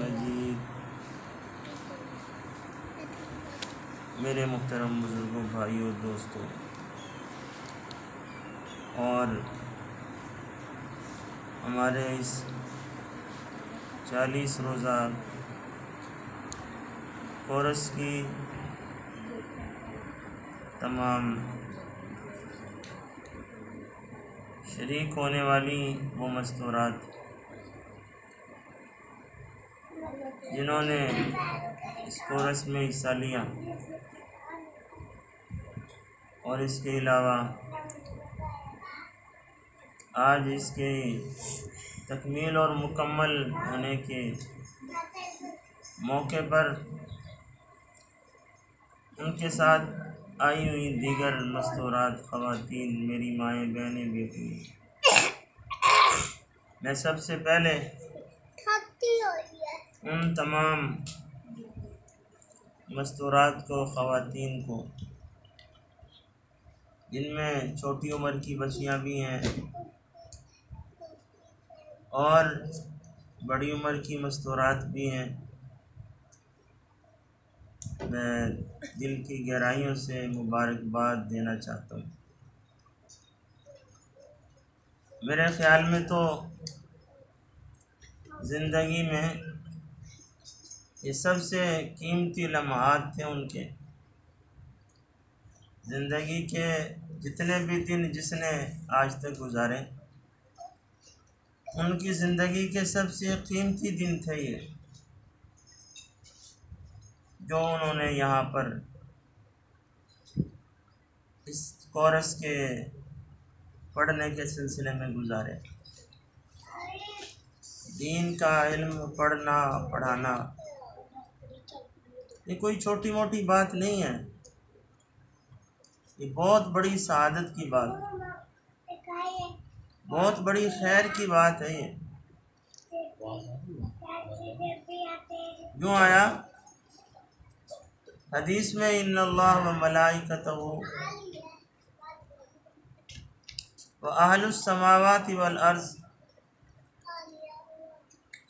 मजीद। मेरे मुहतरम बुजुर्गों, भाइयों, दोस्तों और हमारे इस 40 रोज़ा कोर्स की तमाम शरीक होने वाली वो मस्तूरात जिन्होंने इस कोर्स में हिस्सा लिया और इसके अलावा आज इसके तकमील और मुकम्मल होने के मौके पर उनके साथ आई हुई दीगर मस्तूरात ख़वातीन, मेरी माएँ, बहनें, बेटी, मैं सबसे पहले उन तमाम मस्तूरात को, ख़वातीन को जिनमें छोटी उम्र की बच्चियां भी हैं और बड़ी उम्र की मस्तूरात भी हैं, मैं दिल की गहराइयों से मुबारकबाद देना चाहता हूँ। मेरे ख़्याल में तो ज़िंदगी में ये सबसे कीमती लम्हात थे उनके। ज़िंदगी के जितने भी दिन जिसने आज तक गुजारे, उनकी ज़िंदगी के सबसे कीमती दिन थे ये, जो उन्होंने यहाँ पर इस कोर्स के पढ़ने के सिलसिले में गुजारे। दीन का इल्म पढ़ना, पढ़ाना ये कोई छोटी मोटी बात नहीं है, ये बहुत बड़ी सआदत की बात, बहुत बड़ी खैर की बात है। ये यूँ आया हदीस में, इन्नल्लाह व मलाइकतहु व अहलुस समावाति वल अर्ज़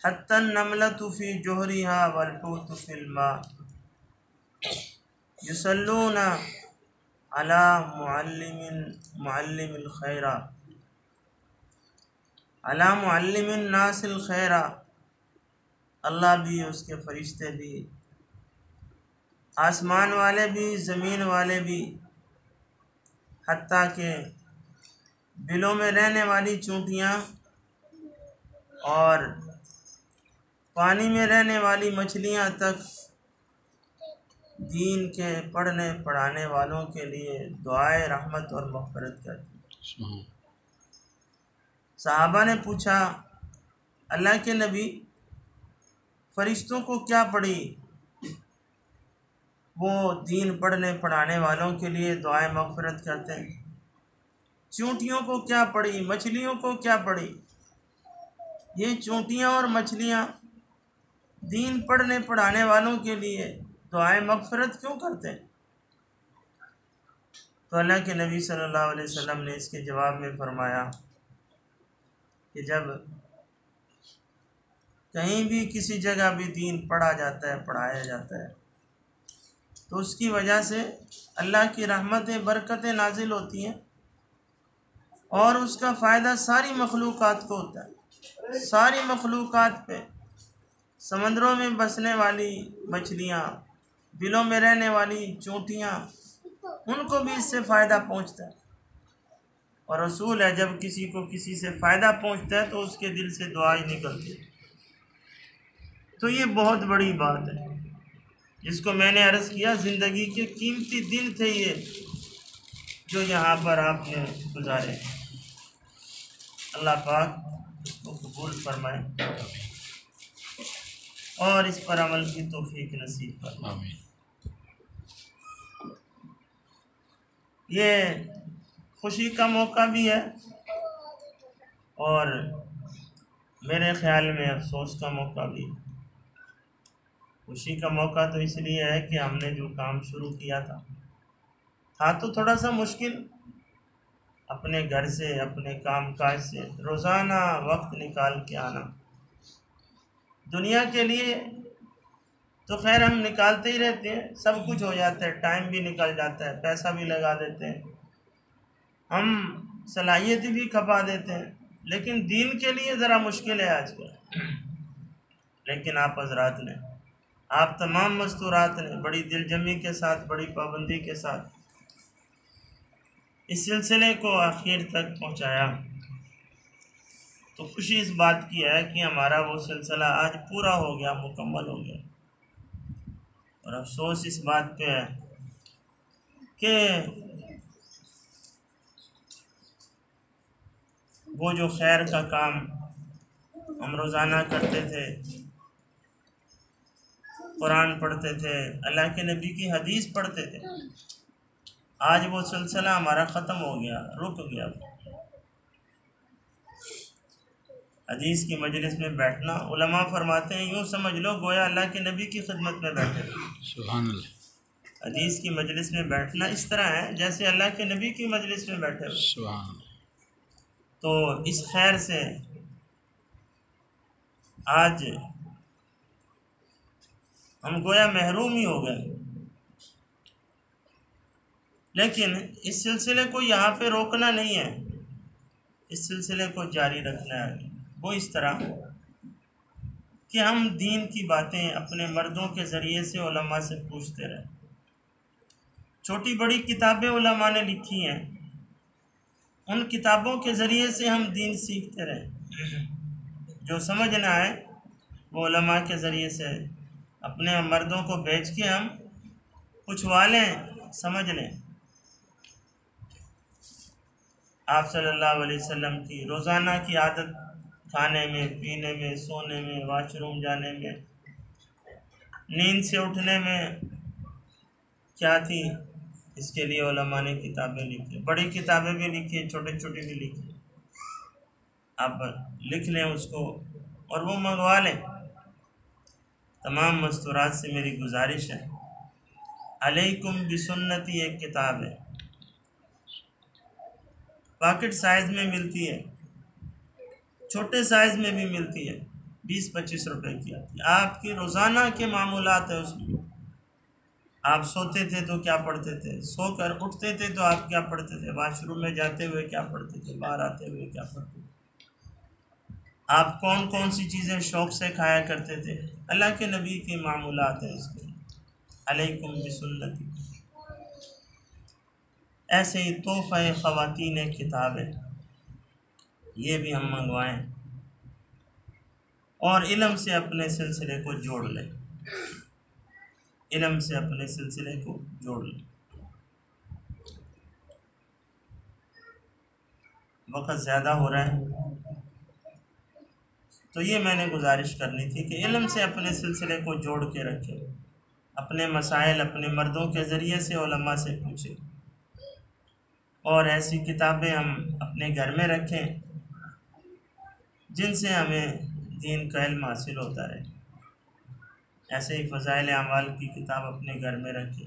हत्ता नमलतु फी जुहरिहा वल हूतु फिल मा युसल्लूना अला मुअल्लिमिल खैरा अला मुअल्लिमिन नासिल खैरा। अल्लाह भी, उसके फरिश्ते भी, आसमान वाले भी, ज़मीन वाले भी, हत्ता के बिलों में रहने वाली चूंटियाँ और पानी में रहने वाली मछलियाँ तक दीन के पढ़ने पढ़ाने वालों के लिए दुआए रहमत और मग़फ़िरत करती हैं। सहाबा ने पूछा, अल्लाह के नबी, फरिश्तों को क्या पड़ी? वो दीन पढ़ने पढ़ाने वालों के लिए दुआए मग़फ़िरत करते हैं। चूंटियों को क्या पड़ी? मछलियों को क्या पड़ी? ये चूंटियाँ और मछलियाँ दीन पढ़ने पढ़ाने वालों के लिए दुआए मग़फ़िरत क्यों करते हैं? तो अल्लाह के नबी सल्लल्लाहु अलैहि वसल्लम ने इसके जवाब में फरमाया कि जब कहीं भी किसी जगह भी दीन पढ़ा जाता है, पढ़ाया जाता है, तो उसकी वजह से अल्लाह की रहमतें, बरकतें नाजिल होती हैं और उसका फ़ायदा सारी मखलूक़ात को होता है। सारी मखलूक़ात पे, समंदरों में बसने वाली मछलियाँ, बिलों में रहने वाली चूंटियाँ, उनको भी इससे फ़ायदा पहुँचता है। और रसूल है, जब किसी को किसी से फ़ायदा पहुँचता है तो उसके दिल से दुआ ही निकलती है। तो ये बहुत बड़ी बात है जिसको मैंने अर्ज़ किया, ज़िंदगी के कीमती दिन थे ये जो यहाँ पर आपने गुजारे। अल्लाह पाक उसको कबूल फरमाए। और इस पर अमल की तौफीक नसीब फरमा। आमीन। ये खुशी का मौका भी है और मेरे ख्याल में अफसोस का मौका भी है। खुशी का मौका तो इसलिए है कि हमने जो काम शुरू किया था तो थोड़ा सा मुश्किल, अपने घर से अपने काम काज से रोज़ाना वक्त निकाल के आना। दुनिया के लिए तो खैर हम निकालते ही रहते हैं, सब कुछ हो जाता है, टाइम भी निकल जाता है, पैसा भी लगा देते हैं, हम सलाहियत भी खपा देते हैं, लेकिन दीन के लिए ज़रा मुश्किल है आजकल। लेकिन आप हजरात ने, आप तमाम मस्तूरात ने बड़ी दिलजमी के साथ, बड़ी पाबंदी के साथ इस सिलसिले को आखिर तक पहुंचाया, तो खुशी इस बात की है कि हमारा वो सिलसिला आज पूरा हो गया, मुकम्मल हो गया। और अफसोस इस बात पे है कि वो जो खैर का काम हम रोज़ाना करते थे, कुरान पढ़ते थे, अल्लाह के नबी की हदीस पढ़ते थे, आज वो सिलसिला हमारा ख़त्म हो गया, रुक गया। हदीस की मजलिस में बैठना, उलमा फरमाते हैं यूँ समझ लो गोया अल्लाह के नबी की खिदमत में बैठे। सुभान अल्लाह। हदीस की मजलिस में बैठना इस तरह है जैसे अल्लाह के नबी की मजलिस में बैठे हो। सुभान अल्लाह। तो इस खैर से आज हम गोया महरूम ही हो गए। लेकिन इस सिलसिले को यहाँ पे रोकना नहीं है, इस सिलसिले को जारी रखना है। वो इस तरह कि हम दीन की बातें अपने मर्दों के ज़रिए से उलमा से पूछते रहें। छोटी बड़ी किताबें उलमा ने लिखी हैं, उन किताबों के ज़रिए से हम दीन सीखते रहें। जो समझ ना आए वो उलमा के ज़रिए से अपने मर्दों को भेज के हम पूछवा लें, समझ लें। आप सल्लल्लाहु अलैहि वसल्लम की रोज़ाना की आदत, खाने में, पीने में, सोने में, वाशरूम जाने में, नींद से उठने में क्या थी, इसके लिए उलमा ने किताबें लिखी, बड़ी किताबें भी लिखी, छोटी छोटी भी लिखी। आप लिख लें उसको और वो मंगवा लें। तमाम मस्तूरात से मेरी गुजारिश है, अलैकुम बिसुन्नती एक किताब है, पॉकेट साइज़ में मिलती है, छोटे साइज़ में भी मिलती है, 20-25 रुपए की आती है। आपकी रोज़ाना के मामूलात है उसमें। आप सोते थे तो क्या पढ़ते थे, सोकर उठते थे तो आप क्या पढ़ते थे, वाशरूम में जाते हुए क्या पढ़ते थे, बाहर आते हुए क्या पढ़ते थे, आप कौन कौन सी चीज़ें शौक़ से खाया करते थे, अल्लाह के नबी के मामूलात है इसके। अलैकुम बिसुन्नती। ऐसे ही तोहफ़ा ख़वातीन किताब है, ये भी हम मंगवाएं और इल्म से अपने सिलसिले को जोड़ लें, इल्म से अपने सिलसिले को जोड़ लें। वक्त ज़्यादा हो रहा है, तो ये मैंने गुजारिश करनी थी कि इल्म से अपने सिलसिले को जोड़ के रखें, अपने मसाइल अपने मर्दों के ज़रिए से उलमा से पूछें, और ऐसी किताबें हम अपने घर में रखें जिनसे हमें दीन का इल्म हासिल होता रहे। ऐसे ही फ़ज़ाइल अमाल की किताब अपने घर में रखें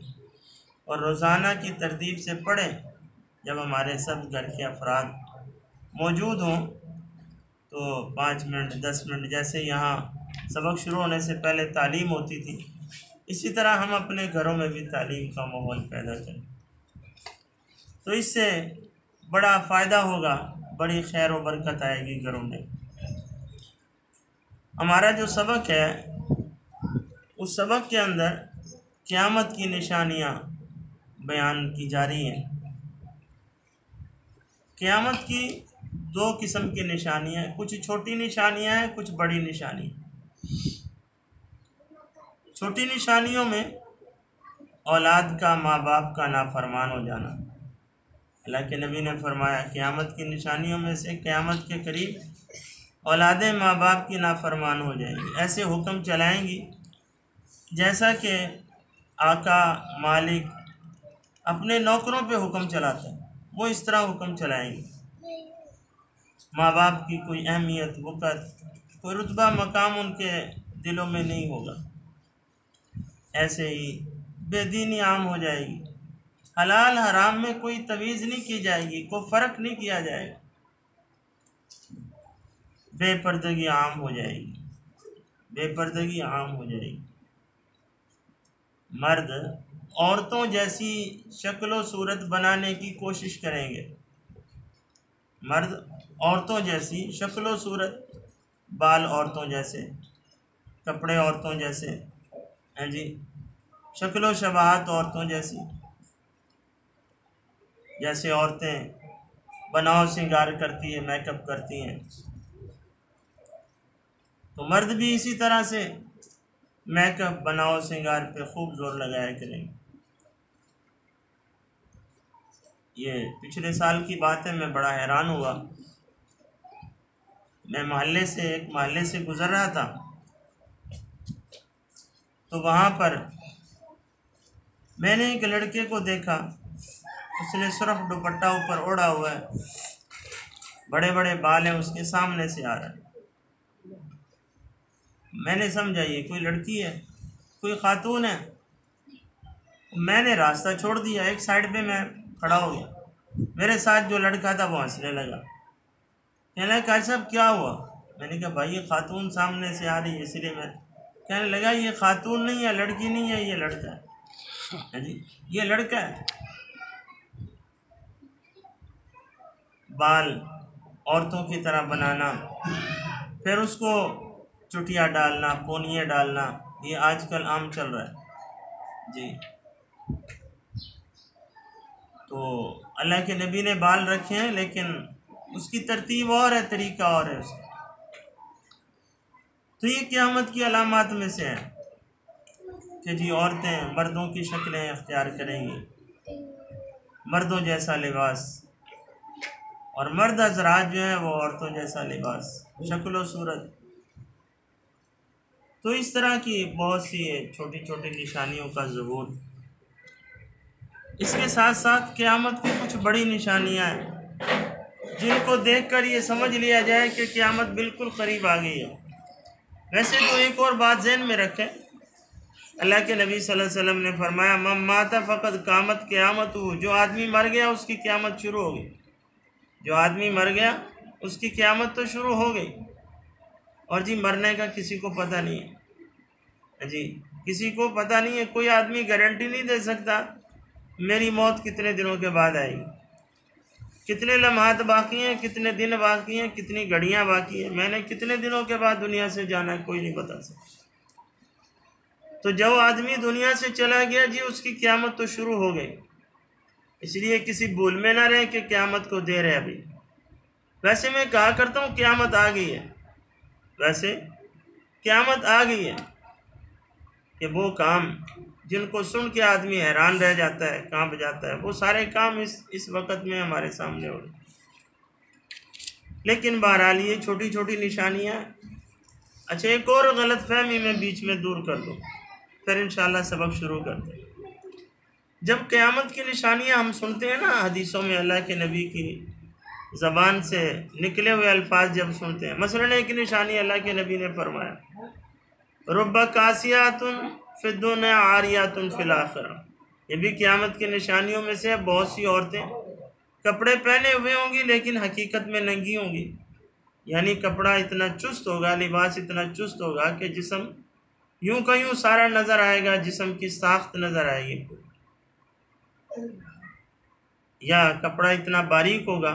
और रोज़ाना की तरतीब से पढ़ें। जब हमारे सब घर के अफराद मौजूद हों तो 5 मिनट 10 मिनट, जैसे यहाँ सबक शुरू होने से पहले तालीम होती थी, इसी तरह हम अपने घरों में भी तालीम का माहौल पैदा करें, तो इससे बड़ा फ़ायदा होगा, बड़ी खैर व बरकत आएगी घरों में। हमारा जो सबक है उस सबक के अंदर क़यामत की निशानियाँ बयान की जा रही हैं। क़यामत की 2 किस्म की निशानियाँ हैं, कुछ छोटी निशानियाँ हैं, कुछ बड़ी निशानी। छोटी निशानियों में औलाद का माँ बाप का नाफरमान हो जाना। अल्लाह के नबी ने फरमाया क़यामत की निशानियों में से क़यामत के करीब औलादें माँ बाप की नाफरमान हो जाएंगी। ऐसे हुक्म चलाएंगी जैसा कि आका मालिक अपने नौकरों पे हुक्म चलाता है, वो इस तरह हुक्म चलाएंगे। माँ बाप की कोई अहमियत, वक़्त, कोई रुतबा मकाम उनके दिलों में नहीं होगा। ऐसे ही बेदीनी आम हो जाएगी। हलाल हराम में कोई तमीज़ नहीं की जाएगी, कोई फ़र्क नहीं किया जाएगा। बेपर्दगी आम हो जाएगी, बेपर्दगी आम हो जाएगी। मर्द औरतों जैसी शक्ल व सूरत बनाने की कोशिश करेंगे। मर्द औरतों जैसी शक्ल व सूरत, बाल औरतों जैसे, कपड़े औरतों जैसे, हैं जी, शक्ल व शबाहत औरतों जैसी। जैसे औरतें बनाव श्रृंगार करती है, मेकअप करती हैं, तो मर्द भी इसी तरह से मेकअप, बनाव श्रृंगार पे खूब जोर लगाया करेंगे। ये पिछले साल की बात है, मैं बड़ा हैरान हुआ। मैं एक मोहल्ले से गुजर रहा था, तो वहाँ पर मैंने एक लड़के को देखा। उसने सिर्फ दुपट्टा ऊपर ओढ़ा हुआ है, बड़े बड़े बाल हैं, उसके सामने से आ रहा है। मैंने समझा ये कोई लड़की है, कोई खातून है। मैंने रास्ता छोड़ दिया, एक साइड पे मैं खड़ा हो गया। मेरे साथ जो लड़का था वो हंसने लगा, कहने लगा साहब क्या हुआ? मैंने कहा भाई ये खातून सामने से आ रही है इसलिए मैं। कहने लगा ये खातून नहीं है, लड़की नहीं है, ये लड़का है। जी, ये लड़का है। बाल औरतों की तरह बनाना, फिर उसको चुटिया डालना, पोनियाँ डालना, ये आजकल आम चल रहा है जी। तो अल्लाह के नबी ने बाल रखे हैं, लेकिन उसकी तरतीब और है, तरीका और है उसका। तो ये क़यामत की अलामात में से है कि जी औरतें मर्दों की शक्लें अख्तियार करेंगी, मर्दों जैसा लिबास, और मर्द हज़रात जो हैं वो औरतों जैसा लिबास, शक्ल व सूरत। तो इस तरह की बहुत सी छोटी छोटी निशानियों का ज़हूर। इसके साथ साथ क़यामत की कुछ बड़ी निशानियाँ हैं जिनको देखकर ये समझ लिया जाए कि क़यामत बिल्कुल करीब आ गई है। वैसे तो एक और बात ज़हन में रखें, अल्लाह के नबी सल्लल्लाहु अलैहि वसल्लम ने फरमाया मम माता फ़क़द क़ामत क़यामत हो, जो आदमी मर गया उसकी क़यामत शुरू हो गई। जो आदमी मर गया उसकी क़यामत तो शुरू हो गई। और जी मरने का किसी को पता नहीं है जी, किसी को पता नहीं है। कोई आदमी गारंटी नहीं दे सकता मेरी मौत कितने दिनों के बाद आएगी, कितने लम्हात बाकी हैं, कितने दिन बाकी हैं, कितनी घड़ियाँ बाकी हैं, मैंने कितने दिनों के बाद दुनिया से जाना है, कोई नहीं बता सकता। तो जो आदमी दुनिया से चला गया जी उसकी क़यामत तो शुरू हो गई। इसलिए किसी भूल में ना रहे कि क़यामत को देर है अभी। वैसे मैं कहा करता हूँ क़यामत आ गई है, वैसे क़यामत आ गई है कि वो काम जिनको सुन के आदमी हैरान रह जाता है, कांप जाता है, वो सारे काम इस वक्त में हमारे सामने हो रहे। लेकिन बहरहाल ये छोटी छोटी निशानियाँ। अच्छा, एक और गलतफहमी में बीच में दूर कर दूँ, फिर इंशाल्लाह सबक शुरू करते हैं। जब क़यामत की निशानियाँ हम सुनते हैं ना, हदीसों में अल्लाह के नबी की ज़बान से निकले हुए अल्फाज जब सुनते हैं, मसलन एक निशानी अल्लाह के नबी ने फरमाया रुब्बा कासियातुन फिद्दुन्या आरियातुन फिल आखिरा। ये भी क़यामत की निशानियों में से बहुत सी औरतें कपड़े पहने हुए होंगी लेकिन हकीकत में नंगी होंगी। यानी कपड़ा इतना चुस्त होगा, लिबास इतना चुस्त होगा कि जिस्म यूं का यूं सारा नज़र आएगा, जिस्म की साख्त नज़र आएगी। या कपड़ा इतना बारीक होगा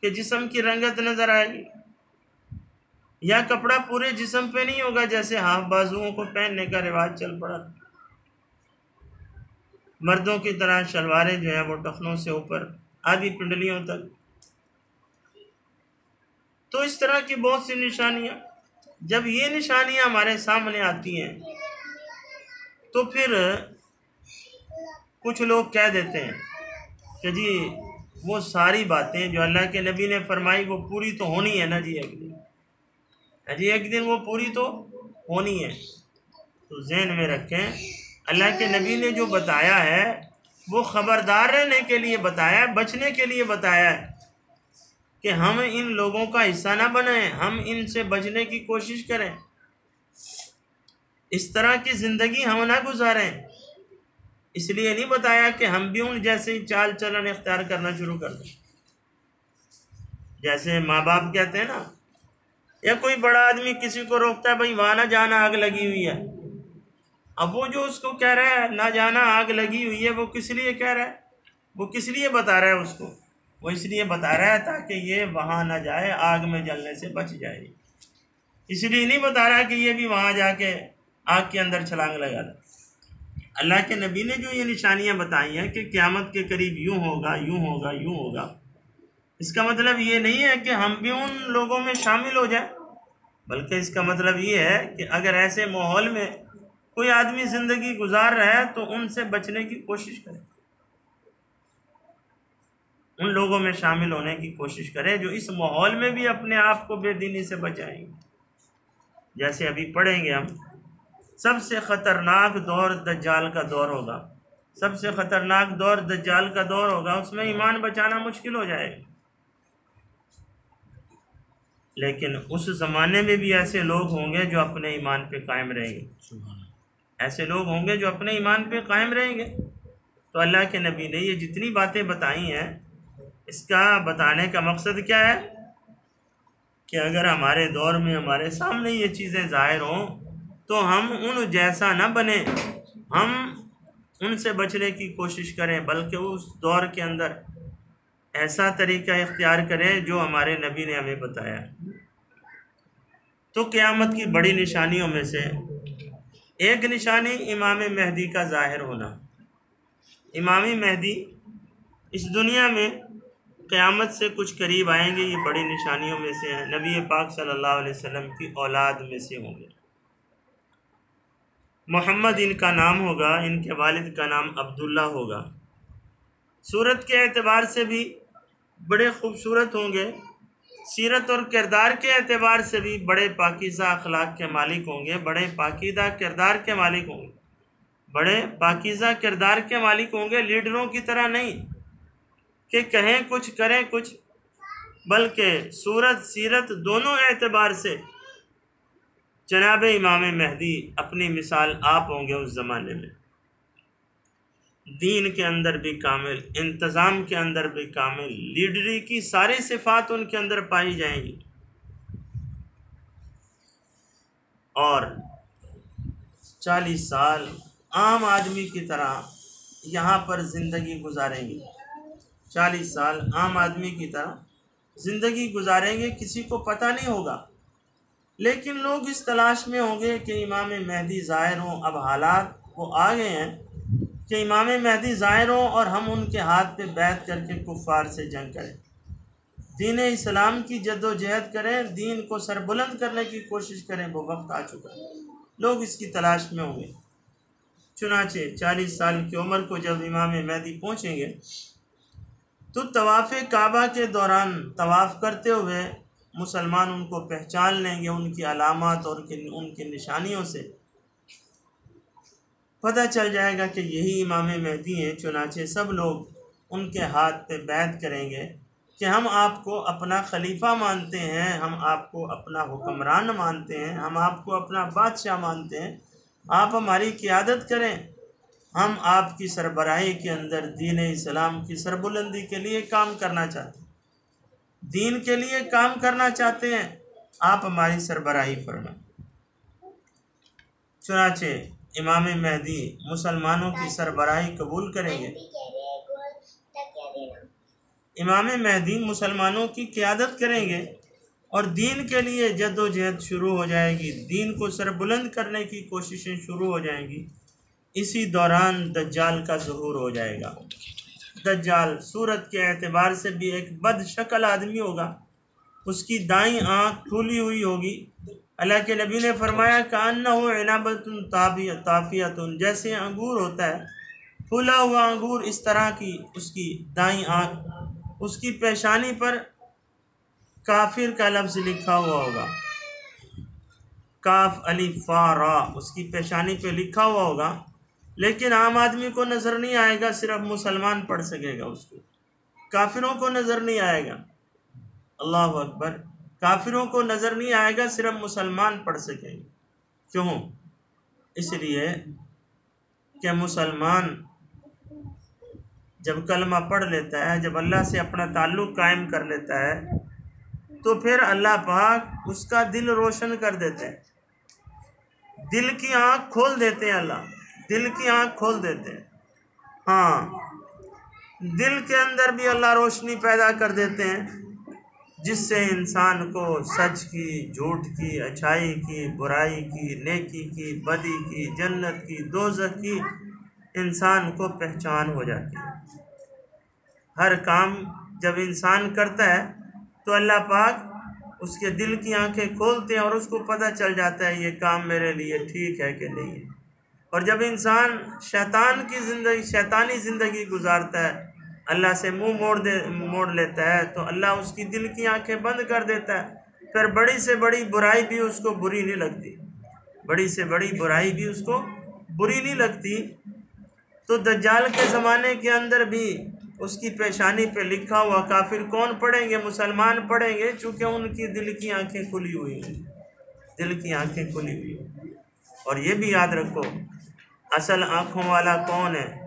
कि जिस्म की रंगत नज़र आएगी। या कपड़ा पूरे जिस्म पे नहीं होगा, जैसे हाफ बाजुओं को पहनने का रिवाज चल पड़ा। मर्दों की तरह शलवारें जो है वो टखनों से ऊपर आधी पिंडलियों तक। तो इस तरह की बहुत सी निशानियाँ। जब ये निशानियाँ हमारे सामने आती हैं तो फिर कुछ लोग कह देते हैं कि जी वो सारी बातें जो अल्लाह के नबी ने फरमाई वो पूरी तो होनी है ना जी अगली। अजी एक दिन वो पूरी तो होनी है। तो जहन में रखें, अल्लाह के नबी ने जो बताया है वो ख़बरदार रहने के लिए बताया है, बचने के लिए बताया है कि हम इन लोगों का हिस्सा ना बने, हम इनसे बचने की कोशिश करें, इस तरह की ज़िंदगी हम ना गुजारें। इसलिए नहीं बताया कि हम भी उन जैसे ही चाल चलन इख्तियार करना शुरू कर दें। जैसे माँ बाप कहते हैं ना, या कोई बड़ा आदमी किसी को रोकता है, भाई वहाँ ना जाना, आग लगी हुई है। अब वो जो उसको कह रहा है ना जाना, आग लगी हुई है, वो किस लिए कह रहा है, वो किस लिए बता रहा है उसको? वो इसलिए बता रहा है ताकि ये वहाँ ना जाए, आग में जलने से बच जाए। इसलिए नहीं बता रहा कि ये भी वहाँ जाके आग के अंदर छलांग लगा दे। अल्लाह के नबी ने जो ये निशानियाँ बताई हैं कि क़यामत के करीब यूँ होगा, यूँ होगा, यूँ होगा, इसका मतलब ये नहीं है कि हम भी उन लोगों में शामिल हो जाए, बल्कि इसका मतलब ये है कि अगर ऐसे माहौल में कोई आदमी ज़िंदगी गुजार रहा है तो उनसे बचने की कोशिश करे, उन लोगों में शामिल होने की कोशिश करे जो इस माहौल में भी अपने आप को बेदीनी से बचाएंगे। जैसे अभी पढ़ेंगे हम, सबसे ख़तरनाक दौर दज्जाल का दौर होगा, सबसे ख़तरनाक दौर दज्जाल का दौर होगा, उसमें ईमान बचाना मुश्किल हो जाएगा। लेकिन उस ज़माने में भी ऐसे लोग होंगे जो अपने ईमान पे कायम रहेंगे, ऐसे लोग होंगे जो अपने ईमान पे कायम रहेंगे। तो अल्लाह के नबी ने ये जितनी बातें बताई हैं, इसका बताने का मकसद क्या है कि अगर हमारे दौर में हमारे सामने ये चीज़ें ज़ाहिर हों तो हम उन जैसा ना बने, हम उनसे बचने की कोशिश करें, बल्कि उस दौर के अंदर ऐसा तरीका इख्तियार करें जो हमारे नबी ने हमें बताया। तो क़यामत की बड़ी निशानियों में से एक निशानी इमाम मेहदी का ज़ाहिर होना। इमाम मेहदी इस दुनिया में क़यामत से कुछ करीब आएंगे, ये बड़ी निशानियों में से हैं। नबी पाक सल्लल्लाहु अलैहि वसल्लम की औलाद में से होंगे। मोहम्मद इनका नाम होगा, इनके वालिद का नाम अब्दुल्ला होगा। सूरत के एतबार से भी बड़े खूबसूरत होंगे, सीरत और किरदार के एतबार से भी बड़े पाकीज़ा अखलाक के मालिक होंगे, बड़े पाकीज़ा किरदार के मालिक होंगे, बड़े पाकीज़ा किरदार के मालिक होंगे। लीडरों की तरह नहीं कि कहें कुछ करें कुछ, बल्कि सूरत सीरत दोनों एतबार से जनाब इमाम मेहदी अपनी मिसाल आप होंगे उस ज़माने में। दीन के अंदर भी कामिल, इंतज़ाम के अंदर भी कामिल, लीडरी की सारी सिफ़ात उनके अंदर पाई जाएंगी और 40 साल आम आदमी की तरह यहाँ पर ज़िंदगी गुजारेंगे। 40 साल आम आदमी की तरह ज़िंदगी गुजारेंगे, किसी को पता नहीं होगा, लेकिन लोग इस तलाश में होंगे कि इमाम मेहदी ज़ाहिर हों। अब हालात वो आ गए हैं कि इमाम मेहदी ज़ाहिर हों और हम उनके हाथ पे बैत करके कुफ़ार से जंग करें, दीन इस्लाम की जद्दोजहद करें, दीन को सरबुलंद करने की कोशिश करें। वो वक्त आ चुका है, लोग इसकी तलाश में होंगे। चुनाचे 40 साल की उम्र को जब इमाम मेहदी पहुँचेंगे तो तवाफ़ काबा के दौरान तवाफ़ करते हुए मुसलमान उनको पहचान लेंगे, उनकी अलामत और उनकी निशानियों से पता चल जाएगा कि यही इमाम मेहदी हैं। चुनाचे सब लोग उनके हाथ पे बैत करेंगे कि हम आपको अपना खलीफा मानते हैं, हम आपको अपना हुक्मरान मानते हैं, हम आपको अपना बादशाह मानते हैं, आप हमारी क़ियादत करें, हम आपकी सरबराही के अंदर दीन इस्लाम की सरबुलंदी के लिए काम करना चाहते हैं, दीन के लिए काम करना चाहते हैं, आप हमारी सरबराही फरमाएं। चुनाचे इमाम मेहदी मुसलमानों की सरबराही कबूल करेंगे। इमाम मेहदी मुसलमानों की क़ियादत करेंगे और दीन के लिए जद्दोजहद शुरू हो जाएगी, दीन को सरबुलंद करने की कोशिशें शुरू हो जाएंगी। इसी दौरान दज्जाल का ज़ुहूर हो जाएगा। दज्जाल सूरत के एतबार से भी एक बदशक्ल आदमी होगा, उसकी दाईं आँख फूली हुई होगी। अल्लाह के नबी ने फरमाया कान्नहु इनाबतुन ताफ़ियतुन, जैसे अंगूर होता है फूला हुआ अंगूर, इस तरह की उसकी दाईं आँख, उसकी पेशानी पर काफिर का लफ्ज़ लिखा हुआ होगा। काफ अलिफ फा रा उसकी पेशानी पे लिखा हुआ होगा, लेकिन आम आदमी को नज़र नहीं आएगा, सिर्फ मुसलमान पढ़ सकेगा उसको, काफिरों को नज़र नहीं आएगा। अल्लाह अकबर। काफिरों को नज़र नहीं आएगा, सिर्फ मुसलमान पढ़ सकेंगे। क्यों? इसलिए कि मुसलमान जब कलमा पढ़ लेता है, जब अल्लाह से अपना ताल्लुक़ कायम कर लेता है, तो फिर अल्लाह पाक उसका दिल रोशन कर देते हैं, दिल की आँख खोल देते हैं, अल्लाह दिल की आँख खोल देते हैं। हाँ, दिल के अंदर भी अल्लाह रोशनी पैदा कर देते हैं, जिससे इंसान को सच की, झूठ की, अच्छाई की, बुराई की, नेकी की, बदी की, जन्नत की, दोज़ख की इंसान को पहचान हो जाती है। हर काम जब इंसान करता है तो अल्लाह पाक उसके दिल की आंखें खोलते हैं और उसको पता चल जाता है ये काम मेरे लिए ठीक है कि नहीं है। और जब इंसान शैतानी ज़िंदगी गुजारता है, अल्लाह से मुंह मोड़ लेता है, तो अल्लाह उसकी दिल की आंखें बंद कर देता है। फिर बड़ी से बड़ी बुराई भी उसको बुरी नहीं लगती, बड़ी से बड़ी बुराई भी उसको बुरी नहीं लगती। तो दज्जाल के ज़माने के अंदर भी उसकी पेशानी पे लिखा हुआ काफिर कौन पढ़ेंगे? मुसलमान पढ़ेंगे, चूँकि उनकी दिल की आंखें खुली हुई हैं, दिल की आंखें खुली हुई हैं। और ये भी याद रखो, असल आँखों वाला कौन है?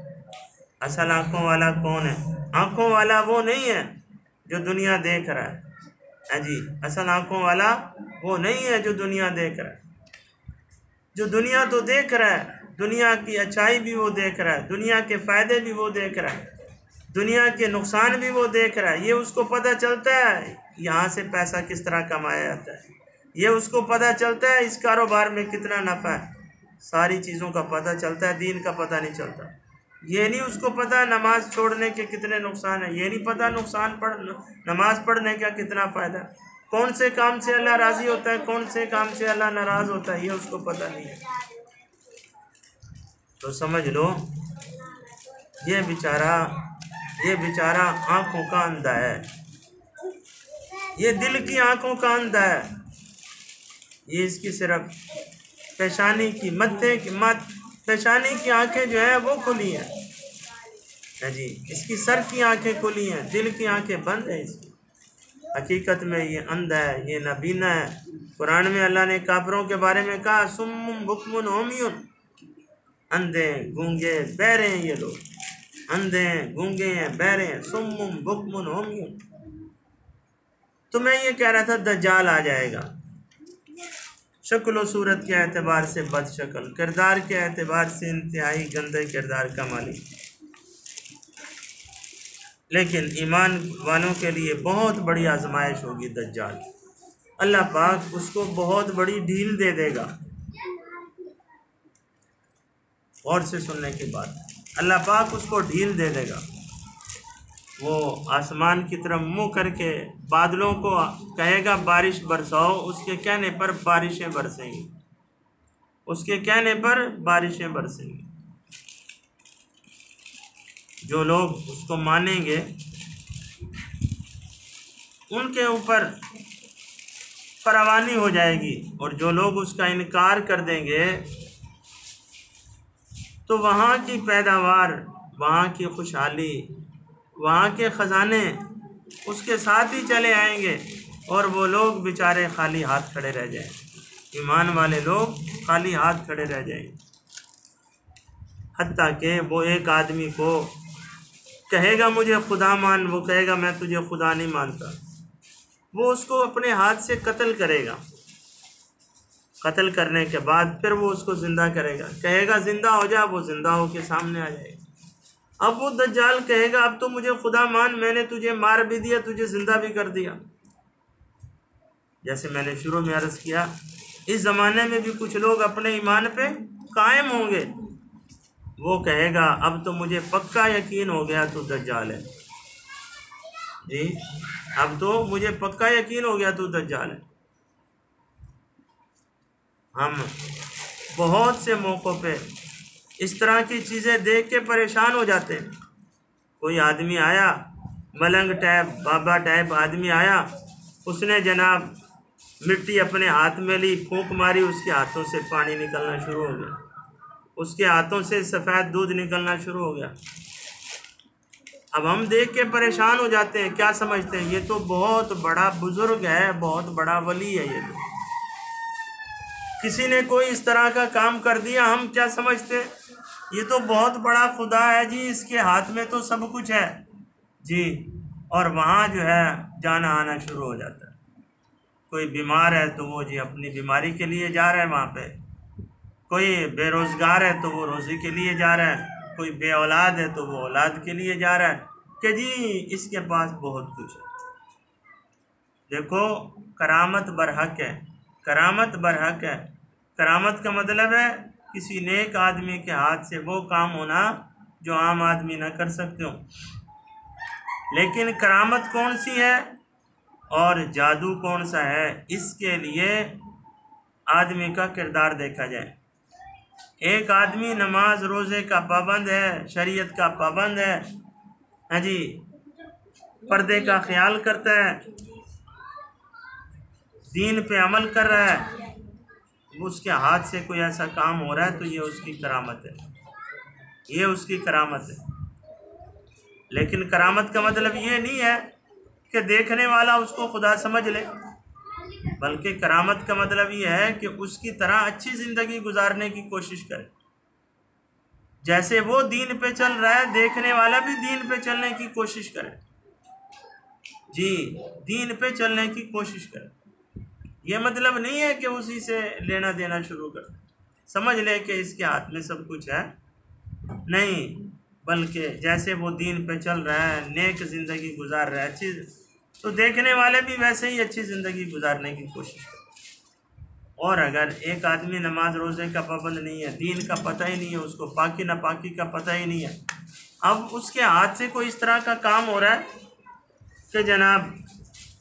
असल आँखों वाला कौन है? आँखों वाला वो नहीं है जो दुनिया देख रहा है जी। असल आँखों वाला वो नहीं है जो दुनिया देख रहा है। जो दुनिया तो देख रहा है, दुनिया की अच्छाई भी वो देख रहा है, दुनिया के फ़ायदे भी वो देख रहा है, दुनिया के नुकसान भी वो देख रहा है। ये उसको पता चलता है यहाँ से पैसा किस तरह कमाया जाता है, ये उसको पता चलता है इस कारोबार में कितना नफ़ा है, सारी चीज़ों का पता चलता है, दीन का पता नहीं चलता। ये नहीं उसको पता नमाज छोड़ने के कितने नुकसान है, ये नहीं पता नमाज पढ़ने का कितना फ़ायदा, कौन से काम से अल्लाह राज़ी होता है, कौन से काम से अल्लाह नाराज़ होता है, ये उसको पता नहीं है। तो समझ लो ये बेचारा आँखों का अंधा है, ये दिल की आँखों का अंधा है। ये इसकी सिर्फ पेशानी की पेशानी की आँखें जो है वो खुली हैं जी, इसकी सर की आँखें खुली हैं, दिल की आँखें बंद हैं इसकी। हकीकत में ये अंधा है, ये नबीना है। कुरान में अल्लाह ने काफिरों के बारे में कहा सुम्मुम बुक्मुन उम्युन, अंधे गूंगे बहरे हैं ये लोग, अंधे गूंगे हैं बहरे हैं, सुम्मुम बुक्मुन उम्युन। तो मैं ये कह रहा था दज्जाल आ जाएगा, शक्ल व सूरत के एतबार से बदशक्ल, किरदार के एतबार से इंतहाई गंदे किरदार का मालिक, लेकिन ईमान वालों के लिए बहुत बड़ी आजमाइश होगी दज्जाल। अल्लाह पाक उसको बहुत बड़ी ढील दे देगा। और से सुनने के बाद अल्लाह पाक उसको ढील दे देगा। वो आसमान की तरफ मुँह करके बादलों को कहेगा बारिश बरसाओ, उसके कहने पर बारिशें बरसेंगी, उसके कहने पर बारिशें बरसेंगी। जो लोग उसको मानेंगे उनके ऊपर फरावानी हो जाएगी, और जो लोग उसका इनकार कर देंगे तो वहाँ की पैदावार, वहाँ की खुशहाली, वहाँ के ख़जाने उसके साथ ही चले आएंगे, और वो लोग बेचारे खाली हाथ खड़े रह जाएंगे। ईमान वाले लोग खाली हाथ खड़े रह जाएंगे। हत्ता कि वो एक आदमी को कहेगा मुझे खुदा मान, वो कहेगा मैं तुझे खुदा नहीं मानता, वो उसको अपने हाथ से कत्ल करेगा। कत्ल करने के बाद फिर वो उसको ज़िंदा करेगा, कहेगा ज़िंदा हो जा, वो ज़िंदा हो के सामने आ जाएगा। अब वो दज्जाल कहेगा अब तो मुझे खुदा मान, मैंने तुझे मार भी दिया, तुझे ज़िंदा भी कर दिया। जैसे मैंने शुरू में अर्ज़ किया, इस ज़माने में भी कुछ लोग अपने ईमान पे कायम होंगे। वो कहेगा अब तो मुझे पक्का यकीन हो गया तू दज्जाल है जी, अब तो मुझे पक्का यकीन हो गया तू दज्जाल है। हम बहुत से मौक़ों पे इस तरह की चीज़ें देख के परेशान हो जाते हैं। कोई आदमी आया, मलंग टाइप, बाबा टाइप आदमी आया, उसने जनाब मिट्टी अपने हाथ में ली, फूंक मारी, उसके हाथों से पानी निकलना शुरू हो गया, उसके हाथों से सफ़ेद दूध निकलना शुरू हो गया। अब हम देख के परेशान हो जाते हैं, क्या समझते हैं ये तो बहुत बड़ा बुजुर्ग है, बहुत बड़ा वली है, ये तो किसी ने कोई इस तरह का काम कर दिया, हम क्या समझते हैं ये तो बहुत बड़ा खुदा है जी, इसके हाथ में तो सब कुछ है जी। और वहाँ जो है जाना आना शुरू हो जाता है। कोई बीमार है तो वो जी अपनी बीमारी के लिए जा रहा है वहाँ पे, कोई बेरोज़गार है तो वो रोज़ी के लिए जा रहा है, कोई बे औलाद है तो वो औलाद के लिए जा रहा है कि जी इसके पास बहुत कुछ है। देखो करामत बरहक है, करामत बरहक है। करामत का मतलब है किसी नेक आदमी के हाथ से वो काम होना जो आम आदमी ना कर सकते हो। लेकिन करामत कौन सी है और जादू कौन सा है, इसके लिए आदमी का किरदार देखा जाए। एक आदमी नमाज रोज़े का पाबंद है, शरीयत का पाबंद है, हाँ जी, पर्दे का ख्याल करता है, दीन पे अमल कर रहा है, उसके हाथ से कोई ऐसा काम हो रहा है तो ये उसकी करामत है, ये उसकी करामत है। लेकिन करामत का मतलब ये नहीं है कि देखने वाला उसको खुदा समझ ले, बल्कि करामत का मतलब ये है कि उसकी तरह अच्छी ज़िंदगी गुजारने की कोशिश करे। जैसे वो दीन पे चल रहा है, देखने वाला भी दीन पे चलने की कोशिश करे जी, दीन पे चलने की कोशिश करे। ये मतलब नहीं है कि उसी से लेना देना शुरू कर, समझ ले कि इसके हाथ में सब कुछ है, नहीं, बल्कि जैसे वो दीन पे चल रहा है, नेक ज़िंदगी गुजार रहा है, अच्छी, तो देखने वाले भी वैसे ही अच्छी ज़िंदगी गुजारने की कोशिश करें। और अगर एक आदमी नमाज रोज़े का पाबंद नहीं है, दीन का पता ही नहीं है, उसको पाकी नापाकी का पता ही नहीं है, अब उसके हाथ से कोई इस तरह का काम हो रहा है कि जनाब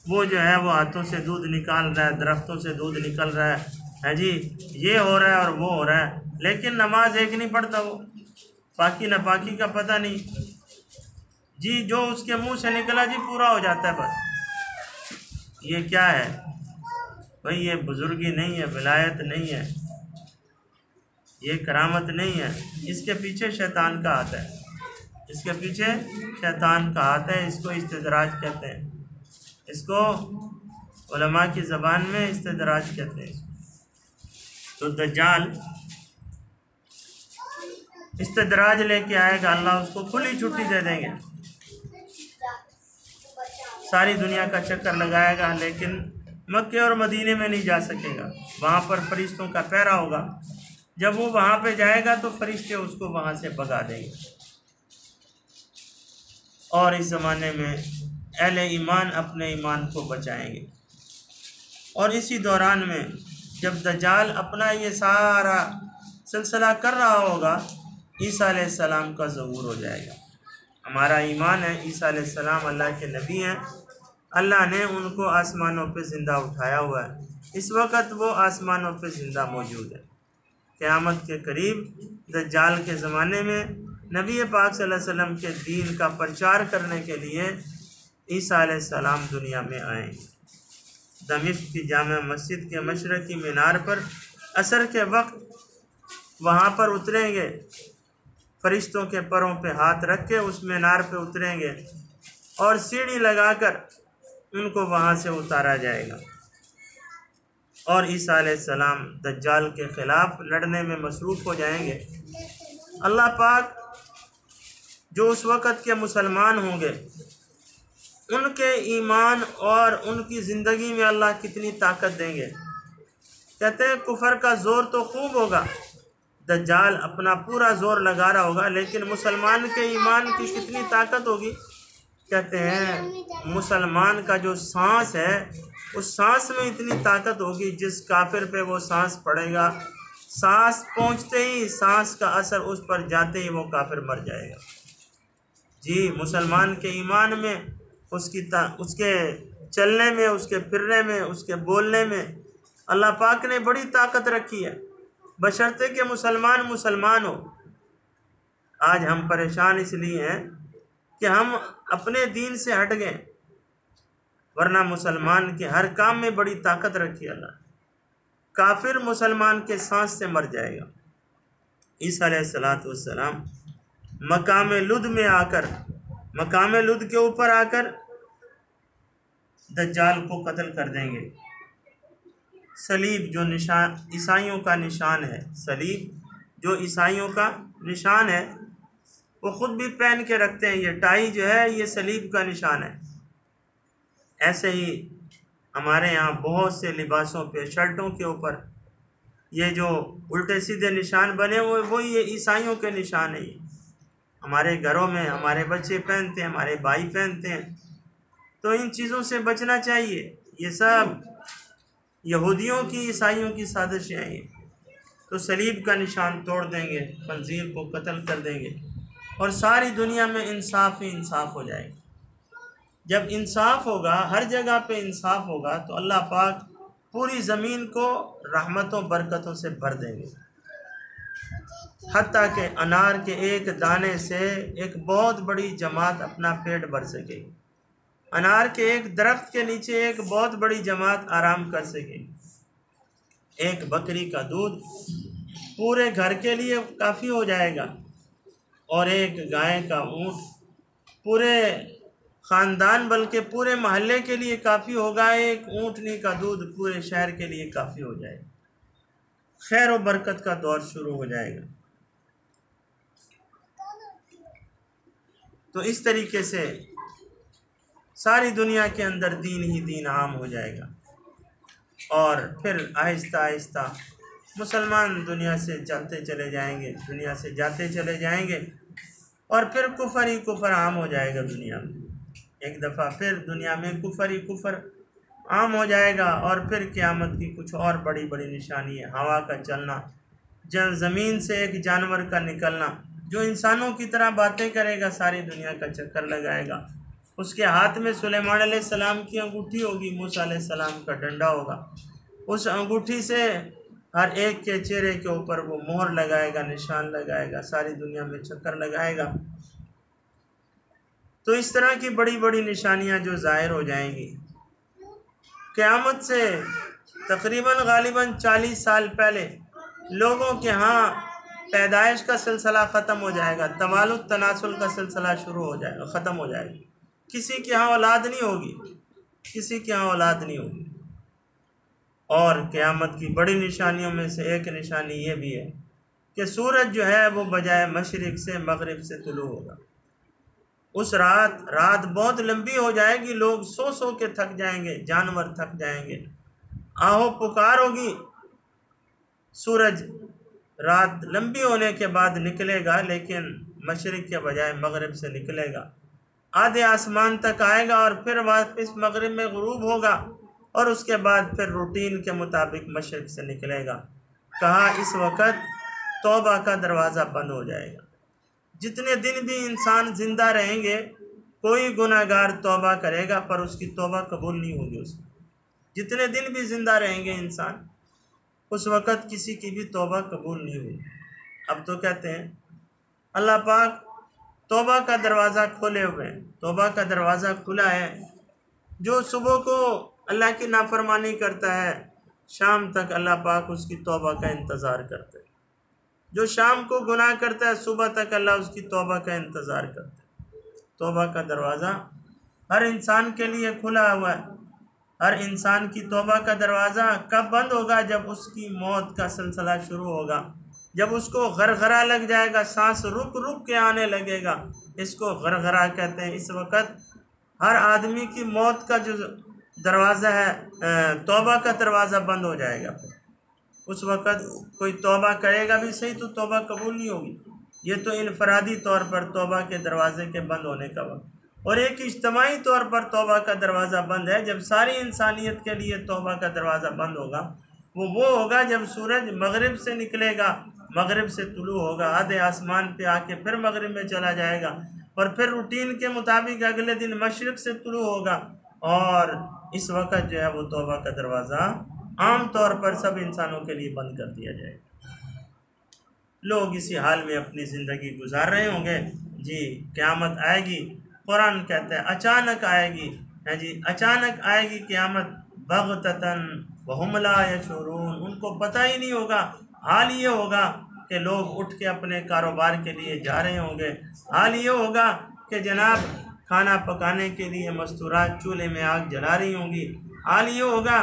वो जो है वो हाथों से दूध निकाल रहा है, दरख्तों से दूध निकल रहा है जी, ये हो रहा है और वो हो रहा है, लेकिन नमाज एक नहीं पढ़ता, वो पाकी नापाकी का पता नहीं जी, जो उसके मुंह से निकला जी पूरा हो जाता है बस। ये क्या है भाई, ये बुजुर्गी नहीं है, विलायत नहीं है, ये करामत नहीं है, इसके पीछे शैतान का हाथ है, इसके पीछे शैतान का हाथ है। इसको इस्तिदराज कहते हैं, इसको उलमा की ज़बान में इस्तिदराज कहते हैं। तो दज्जाल इस्तिदराज लेके आएगा, अल्लाह उसको खुली छुट्टी दे देंगे, सारी दुनिया का चक्कर लगाएगा, लेकिन मक्के और मदीने में नहीं जा सकेगा, वहाँ पर फरिश्तों का पहरा होगा। जब वो वहाँ पे जाएगा तो फरिश्ते उसको वहाँ से भगा देंगे। और इस ज़माने में अहले ईमान अपने ईमान को बचाएंगे। और इसी दौरान में जब दज्जाल अपना ये सारा सिलसिला कर रहा होगा, ईसा अलैहिस्सलाम का ज़हूर हो जाएगा। हमारा ईमान है ईसा अलैहिस्सलाम अल्लाह के नबी हैं, अल्लाह ने उनको आसमानों पे ज़िंदा उठाया हुआ है, इस वक्त वो आसमानों पे ज़िंदा मौजूद है। क़यामत के करीब दज्जाल के ज़माने में नबी पाक सल्लल्लाहु अलैहि वसल्लम के दीन का प्रचार करने के लिए ईसा अलैहिस्सलाम दुनिया में आएंगे। दमिश्क की जामा मस्जिद के मशरक़ी मीनार पर असर के वक्त वहाँ पर उतरेंगे, फरिश्तों के परों पे हाथ रख के उस मीनार पे उतरेंगे और सीढ़ी लगाकर उनको वहाँ से उतारा जाएगा। और ईसा अलैहिस्सलाम दज्जाल के ख़िलाफ़ लड़ने में मसरूफ़ हो जाएंगे। अल्लाह पाक जो उस वक़्त के मुसलमान होंगे, उनके ईमान और उनकी ज़िंदगी में अल्लाह कितनी ताकत देंगे। कहते हैं कुफर का ज़ोर तो खूब होगा, दज्जाल अपना पूरा ज़ोर लगा रहा होगा, लेकिन मुसलमान के ईमान की कितनी ताकत होगी। कहते हैं मुसलमान का जो सांस है, उस सांस में इतनी ताकत होगी, जिस काफिर पे वो सांस पड़ेगा, सांस पहुंचते ही, सांस का असर उस पर जाते ही वो काफिर मर जाएगा जी। मुसलमान के ईमान में, उसके चलने में, उसके फिरने में, उसके बोलने में अल्लाह पाक ने बड़ी ताकत रखी है, बशर्ते कि मुसलमान मुसलमान हो। आज हम परेशान इसलिए हैं कि हम अपने दीन से हट गए, वरना मुसलमान के हर काम में बड़ी ताकत रखी अल्लाह। काफिर मुसलमान के सांस से मर जाएगा। ईसा अलैहिस्सलातु वस्सलाम मकाम लुद में आकर, मकाम लुद के ऊपर आकर दज्जाल को कत्ल कर देंगे। सलीब जो निशान ईसाइयों का निशान है, सलीब जो ईसाइयों का निशान है, वो ख़ुद भी पहन के रखते हैं। ये टाई जो है ये सलीब का निशान है। ऐसे ही हमारे यहाँ बहुत से लिबासों पे, शर्टों के ऊपर ये जो उल्टे सीधे निशान बने हुए वो ये ईसाइयों के निशान है। ये हमारे घरों में हमारे बच्चे पहनते हैं, हमारे भाई पहनते हैं। तो इन चीज़ों से बचना चाहिए। ये सब यहूदियों की, ईसाइयों की साजिशें हैं। ये तो सलीब का निशान तोड़ देंगे, खंजीर को कत्ल कर देंगे और सारी दुनिया में इंसाफ ही इंसाफ हो जाएगा। जब इंसाफ होगा, हर जगह पे इंसाफ होगा, तो अल्लाह पाक पूरी ज़मीन को रहमतों बरकतों से भर देंगे। हत्ता के अनार के एक दाने से एक बहुत बड़ी जमात अपना पेट भर सकेगी। अनार के एक दरख्त के नीचे एक बहुत बड़ी जमात आराम कर सकेगी। एक बकरी का दूध पूरे घर के लिए काफ़ी हो जाएगा और एक गाय का ऊँट पूरे ख़ानदान बल्कि पूरे महल्ले के लिए काफ़ी होगा। एक ऊँटनी का दूध पूरे शहर के लिए काफ़ी हो जाएगा। खैर व बरकत का दौर शुरू हो जाएगा। तो इस तरीके से सारी दुनिया के अंदर दीन ही दीन आम हो जाएगा और फिर आहिस्ता आहिस्ता मुसलमान दुनिया से चलते चले जाएंगे, दुनिया से जाते चले जाएंगे और फिर कुफर ही कुफर आम हो जाएगा दुनिया में। एक दफ़ा फिर दुनिया में कुफर ही कुफर आम हो जाएगा और फिर क़यामत की कुछ और बड़ी बड़ी निशानी है। हवा का चलना, ज़मीन से एक जानवर का निकलना जो इंसानों की तरह बातें करेगा, सारी दुनिया का चक्कर लगाएगा। उसके हाथ में सुलेमान अलैहिस्सलाम की अंगूठी होगी, मूसा अलैहिस्सलाम का डंडा होगा। उस अंगूठी से हर एक के चेहरे के ऊपर वो मोहर लगाएगा, निशान लगाएगा, सारी दुनिया में चक्कर लगाएगा। तो इस तरह की बड़ी बड़ी निशानियां जो ज़ाहिर हो जाएंगी। क़यामत से तकरीबन गालिबन 40 साल पहले लोगों के यहाँ पैदाइश का सिलसिला ख़त्म हो जाएगा, तवालुद तनासुल का सिलसिला शुरू हो जाएगा, ख़त्म हो जाएगा। किसी के यहाँ औलाद नहीं होगी, किसी के यहाँ औलाद नहीं होगी। और क़यामत की बड़ी निशानियों में से एक निशानी ये भी है कि सूरज जो है वो बजाय मशरिक़ से मगरिब से तुलू होगा। उस रात बहुत लंबी हो जाएगी, लोग सो सो के थक जाएंगे, जानवर थक जाएंगे, आहो पुकार होगी। सूरज रात लंबी होने के बाद निकलेगा, लेकिन मशरिक़ के बजाय मगरिब से निकलेगा, आधे आसमान तक आएगा और फिर वापस मगरिब में गुरूब होगा और उसके बाद फिर रूटीन के मुताबिक मशरिक़ से निकलेगा। कहा इस वक़्त तौबा का दरवाज़ा बंद हो जाएगा। जितने दिन भी इंसान ज़िंदा रहेंगे, कोई गुनाहगार तौबा करेगा पर उसकी तौबा कबूल नहीं होगी उसकी। जितने दिन भी ज़िंदा रहेंगे इंसान, उस वक़्त किसी की भी तौबा कबूल नहीं होगी। अब तो कहते हैं अल्लाह पाक तौबा का दरवाज़ा खोले हुए हैं, तौबा का दरवाज़ा खुला है। जो सुबह को अल्लाह की नाफरमानी करता है, शाम तक अल्लाह पाक उसकी तौबा का इंतज़ार करते हैं। जो शाम को गुनाह करता है, सुबह तक अल्लाह उसकी तौबा का इंतज़ार करता है। तौबा का दरवाज़ा हर इंसान के लिए खुला हुआ है। हर इंसान की तौबा का दरवाज़ा कब बंद होगा? जब उसकी मौत का सिलसिला शुरू होगा, जब उसको गरगरा लग जाएगा, सांस रुक रुक के आने लगेगा, इसको गरगरा कहते हैं। इस वक़्त हर आदमी की मौत का जो दरवाज़ा है, तौबा का दरवाज़ा बंद हो जाएगा। फिर उस वक़्त कोई तौबा करेगा भी सही तो तौबा कबूल नहीं होगी। ये तो इनफरादी तौर पर तौबा के दरवाज़े के बंद होने का वक्त, और एक इज्तमाही तौर पर तौबा का दरवाज़ा बंद है। जब सारी इंसानियत के लिए तौबा का दरवाज़ा बंद होगा, वो होगा जब सूरज मगरिब से निकलेगा, मगरिब से तुलू होगा, आधे आसमान पे आके फिर मगरिब में चला जाएगा और फिर रूटीन के मुताबिक अगले दिन मशरिक़ से तुलू होगा। और इस वक्त जो है वो तौबा का दरवाज़ा आम तौर पर सब इंसानों के लिए बंद कर दिया जाएगा। लोग इसी हाल में अपनी ज़िंदगी गुजार रहे होंगे। जी क़यामत आएगी, कुरान कहता है अचानक आएगी, है जी। अचानक आएगी क़यामत, बग़ततन वहुम ला यशऊरून, उनको पता ही नहीं होगा। हाल ये होगा कि लोग उठ के अपने कारोबार के लिए जा रहे होंगे। हाल ये होगा कि जनाब खाना पकाने के लिए मस्तूरात चूल्हे में आग जला रही होंगी। हाल ये होगा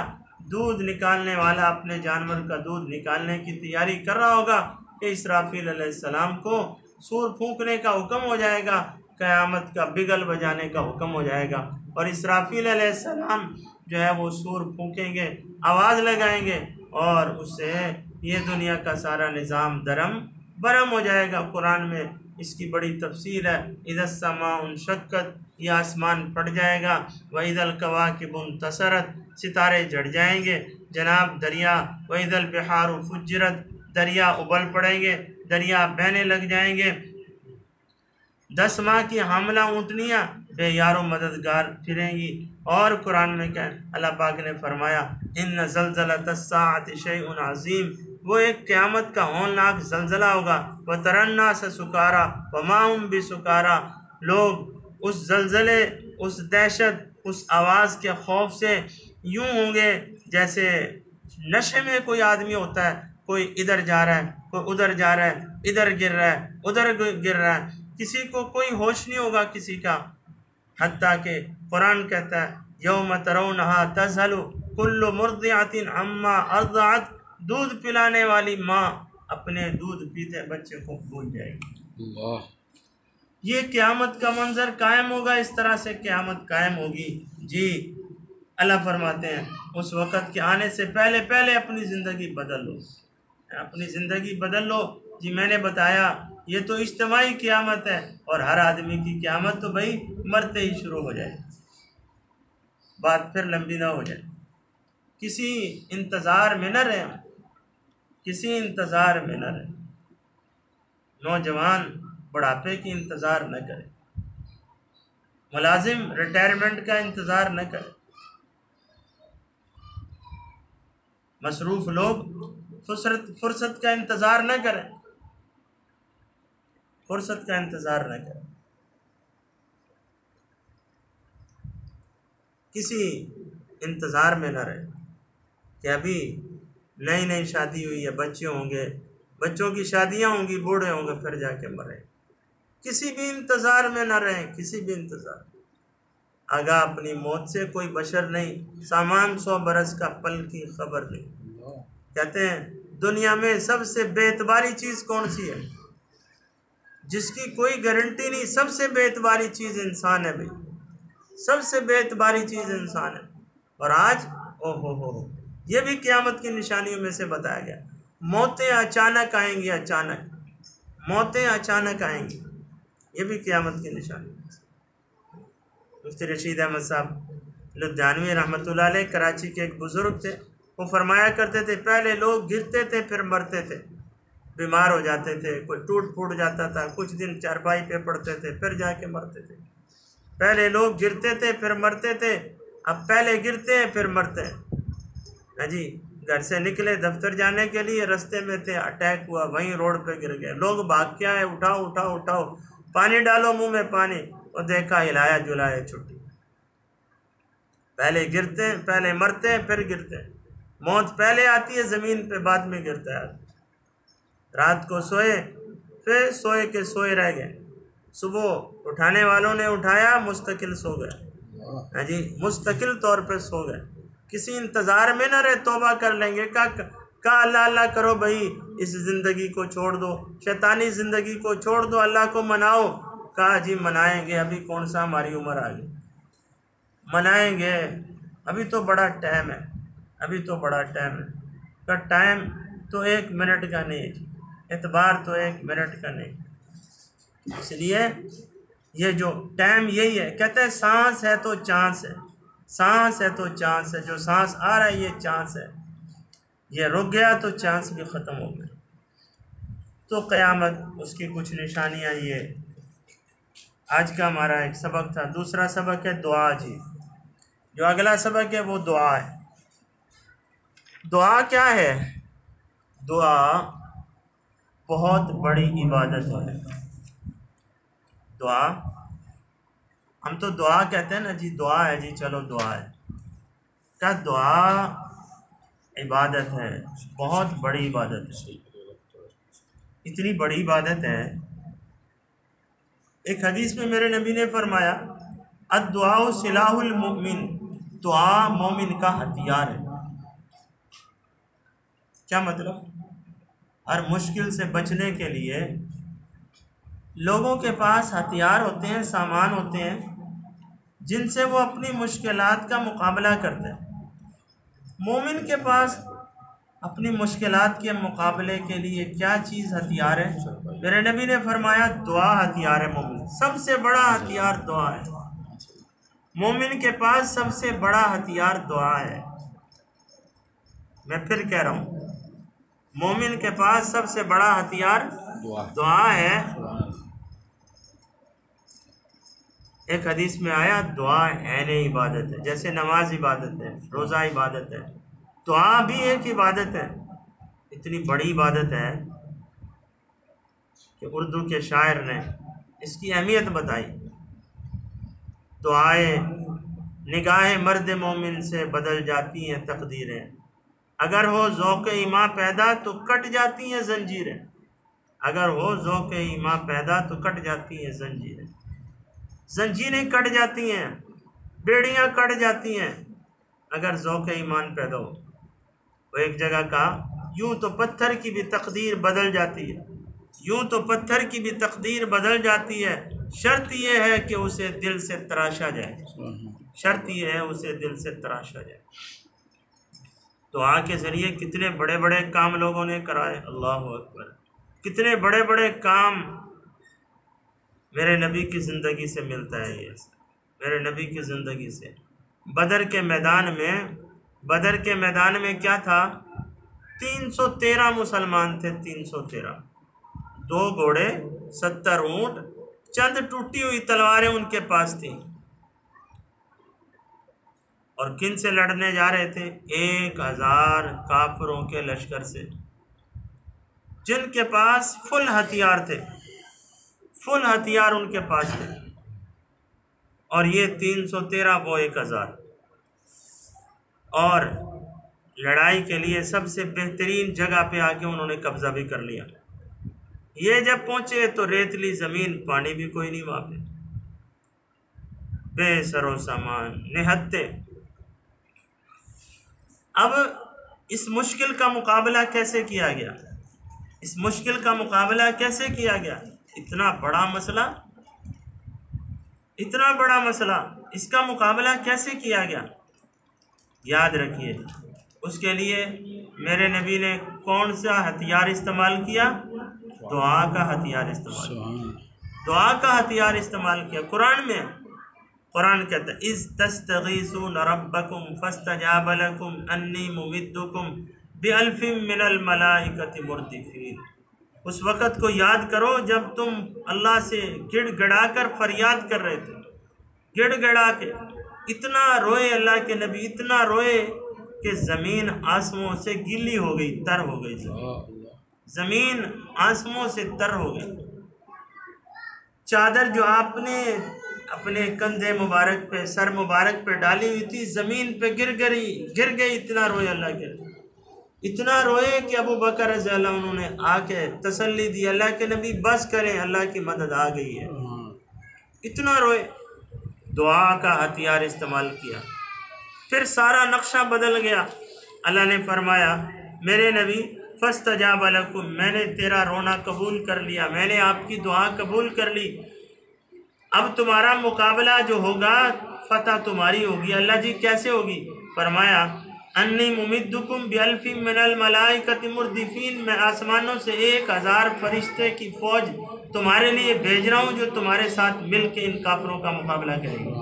दूध निकालने वाला अपने जानवर का दूध निकालने की तैयारी कर रहा होगा कि इसराफील अलैहिस्सलाम को सूर फूंकने का हुक्म हो जाएगा, क़यामत का बिगल बजाने का हुक्म हो जाएगा, और इसराफील अलैहिस्सलाम जो है वो सूर फूंकेंगे, आवाज़ लगाएंगे, और उससे ये दुनिया का सारा निज़ाम दरम बरम हो जाएगा। कुरान में इसकी बड़ी तफसीर है। इदस समाउन शक्कत, यह आसमान फट जाएगा। वहीदल कवाकिबुन तसरत, सितारे जड़ जाएंगे। जनाब दरिया, वहीदल बिहार फुज्जरत, दरिया उबल पड़ेंगे, दरिया बहने लग जाएंगे। 10 माह की हामला ऊँटनियाँ बेयारो मददगार फिरेंगी। और कुरान में क्या अल्लाह पाक ने फरमाया, इन्न ज़ल्ज़लतस्साअति शैउन अज़ीम, वो एक क़यामत का हौलनाक ज़ल्ज़ला होगा। व तरन्नास सुकारा व मा हुम बिसुकारा, लोग उस ज़ल्ज़ले, उस दहशत, उस आवाज़ के खौफ से यूँ होंगे जैसे नशे में कोई आदमी होता है, कोई इधर जा रहा है, कोई उधर जा रहा है, इधर गिर रहा है, उधर गिर रहा है, किसी को कोई होश नहीं होगा किसी का। हत्ता के कुरान कहता है, यौम तरौनहा तज़हलु कुल्लु मुर्दिअतिन अम्मा अर्दअत, दूध पिलाने वाली माँ अपने दूध पीते बच्चे को भूल जाएगी। अल्लाह। ये क़यामत का मंजर कायम होगा, इस तरह से क़यामत कायम होगी जी। अल्लाह फरमाते हैं उस वक़्त के आने से पहले पहले अपनी ज़िंदगी बदल लो, अपनी ज़िंदगी बदल लो जी। मैंने बताया ये तो इज्तिमाई क़यामत है, और हर आदमी की क़यामत तो भाई मरते ही शुरू हो जाए, बात फिर लंबी ना हो जाए। किसी इंतज़ार में न रहें, किसी इंतज़ार में न रहें। नौजवान बुढ़ापे की इंतज़ार न करें, मुलाजिम रिटायरमेंट का इंतज़ार न करें, मसरूफ़ लोग फुर्सत का इंतज़ार न करें, फुर्सत का इंतज़ार न करें। किसी इंतज़ार में न रहे कि अभी नई नई शादी हुई है, बच्चे होंगे, बच्चों की शादियां होंगी, बूढ़े होंगे, फिर जाके मरे। किसी भी इंतज़ार में न रहें, किसी भी इंतज़ार। आगा अपनी मौत से कोई बशर नहीं, सामान 100 बरस का पल की खबर नहीं। कहते हैं दुनिया में सबसे बेतबारी चीज़ कौन सी है? जिसकी कोई गारंटी नहीं, सबसे बेतबारी चीज़ इंसान है भाई, सबसे बेतबारी चीज़ इंसान है। और आज हो ये भी क़यामत की निशानियों में से बताया गया, मौतें अचानक आएंगी, अचानक मौतें अचानक आएंगी, ये भी क़यामत की निशानी में से। मुफ्ती रशीद अहमद साहब लुधियानवी रहमतुल्लाह अलैह कराची के एक बुज़ुर्ग थे, वो फरमाया करते थे पहले लोग गिरते थे फिर मरते थे, बीमार हो जाते थे, कोई टूट फूट जाता था, कुछ दिन चारपाई पे पड़ते थे, फिर जाके मरते थे। पहले लोग गिरते थे फिर मरते थे, अब पहले गिरते हैं फिर मरते हैं। हाँ जी, घर से निकले दफ्तर जाने के लिए, रास्ते में थे, अटैक हुआ, वहीं रोड पे गिर गए, लोग भाग के आए, उठाओ उठाओ उठाओ, पानी डालो मुंह में पानी, और देखा हिलाया जुलाया छुट्टी। पहले गिरते हैं, पहले मरते हैं, फिर गिरते हैं। मौत पहले आती है ज़मीन पे, बाद में गिरता है। रात को सोए, फिर सोए के सोए रह गए, सुबह उठाने वालों ने उठाया, मुस्तकिल सो गए। हाँ जी, मुस्तकिल तौर पे सो गए, किसी इंतज़ार में न रहे। तौबा कर लेंगे, का अल्लाह अल्लाह करो भाई, इस ज़िंदगी को छोड़ दो, शैतानी ज़िंदगी को छोड़ दो, अल्लाह को मनाओ। कहा जी मनाएंगे, अभी कौन सा हमारी उम्र आ गई, मनाएंगे, अभी तो बड़ा टाइम है, अभी तो बड़ा टाइम है। का टाइम तो 1 मिनट का नहीं है, एतबार तो 1 मिनट का नहीं। इसलिए ये जो टाइम यही है, कहते हैं सांस है तो चांस है, सांस है तो चांस है, जो सांस आ रहा है ये चांस है, ये रुक गया तो चांस भी ख़त्म हो गया। तो क़यामत, उसकी कुछ निशानियाँ ये। आज का हमारा एक सबक था। दूसरा सबक है दुआ जी, जो अगला सबक है वो दुआ है। दुआ क्या है? दुआ बहुत बड़ी इबादत है। दुआ हम तो दुआ कहते हैं ना जी, दुआ है जी, चलो दुआ है। क्या दुआ इबादत है, बहुत बड़ी इबादत है, इतनी बड़ी इबादत है। एक हदीस में मेरे नबी ने फरमाया, अद्दुआ सिलाहुल मुमिन, दुआ मोमिन का हथियार है। क्या मतलब? हर मुश्किल से बचने के लिए लोगों के पास हथियार होते हैं, सामान होते हैं, जिनसे वो अपनी मुश्किलात का मुकाबला करते हैं। मोमिन के पास अपनी मुश्किलात के मुकाबले के लिए क्या चीज़ हथियार है? मेरे नबी ने फरमाया, दुआ हथियार है। मोमिन सबसे बड़ा हथियार दुआ है। मोमिन के पास सबसे बड़ा हथियार दुआ है। मैं फिर कह रहा हूँ, मोमिन के पास सबसे बड़ा हथियार दुआ है। एक हदीस में आया, दुआ ऐन इबादत है। जैसे नमाज इबादत है, रोज़ा इबादत है, दुआ भी एक इबादत है। इतनी बड़ी इबादत है कि उर्दू के शायर ने इसकी अहमियत बताई। दुआएं निगाह मर्द मोमिन से बदल जाती हैं तकदीरें, अगर हो ज़ौक़ ईमा पैदा तो कट जाती हैं जंजीरें। अगर हो ज़ौक़ ईमा पैदा तो कट जाती हैं जंजीरें। जंजीरें कट जाती हैं, बेड़ियाँ कट जाती हैं, अगर ज़ौक़ ईमान पैदा हो। वो एक जगह कहा, यूँ तो पत्थर की भी तकदीर बदल जाती है, यूँ तो पत्थर की भी तकदीर बदल जाती है, शर्त यह है कि उसे दिल से तराशा जाए। शर्त यह है उसे दिल से तराशा जाए। दुआ के ज़रिए कितने बड़े बड़े काम लोगों ने कराए, अल्लाह अकबर। कितने बड़े बड़े काम मेरे नबी की ज़िंदगी से मिलता है। ये मेरे नबी की ज़िंदगी से बदर के मैदान में क्या था? 313 मुसलमान थे, 313, 2 घोड़े, 70 ऊँट, चंद टूटी हुई तलवारें उनके पास थी। और किन से लड़ने जा रहे थे? 1000 काफिरों के लश्कर से, जिनके पास फुल हथियार थे, फुल हथियार उनके पास थे। और ये 313, वो 1000। और लड़ाई के लिए सबसे बेहतरीन जगह पे आके उन्होंने कब्जा भी कर लिया। ये जब पहुंचे तो रेतली ज़मीन, पानी भी कोई नहीं वहाँ पे, बेसरो सामान, निहत्ते। अब इस मुश्किल का मुकाबला कैसे किया गया? इस मुश्किल का मुकाबला कैसे किया गया? इतना बड़ा मसला, इतना बड़ा मसला, इसका मुकाबला कैसे किया गया? याद रखिए, उसके लिए मेरे नबी ने कौन सा हथियार इस्तेमाल किया? दुआ का हथियार इस्तेमाल किया। दुआ का हथियार इस्तेमाल किया। कुरान कहता है, इस तस्तगीसून रब्बकुम फस्तजाब लकुम अन्नी मुमिद्दुकुम बिअल्फिम मिनल मलाइकति मुर्दिफीन। उस वक़्त को याद करो जब तुम अल्लाह से गिड़गिड़ा कर फरियाद कर रहे थे, गिड़गिड़ा के। इतना रोए अल्लाह के नबी, इतना रोए कि ज़मीन आंसुओं से गीली हो गई, तर हो गई। ज़मीन आंसुओं से तर हो गई। चादर जो आपने अपने कंधे मुबारक पे, सर मुबारक पे डाली हुई थी, ज़मीन पे गिर गई। इतना रोए अल्लाह के, इतना रोए कि अबू बकर रज़ी अल्लाह उन्होंने आके तसल्ली दी, अल्लाह के नबी बस करें, अल्लाह की मदद आ गई है। इतना रोए, दुआ का हथियार इस्तेमाल किया। फिर सारा नक्शा बदल गया। अल्लाह ने फरमाया, मेरे नबी फस्तजाब लकुम, मैंने तेरा रोना कबूल कर लिया, मैंने आपकी दुआ कबूल कर ली। अब तुम्हारा मुकाबला जो होगा, फतह तुम्हारी होगी। अल्लाह जी कैसे होगी? फरमाया, अन्नी मुमिद्दुकुम बिअल्फिम मिनल मलाइकति मुर्दिफीन, मैं आसमानों से 1000 फरिश्ते की फौज तुम्हारे लिए भेज रहा हूँ, जो तुम्हारे साथ मिल के इन काफिरों का मुकाबला करेंगे।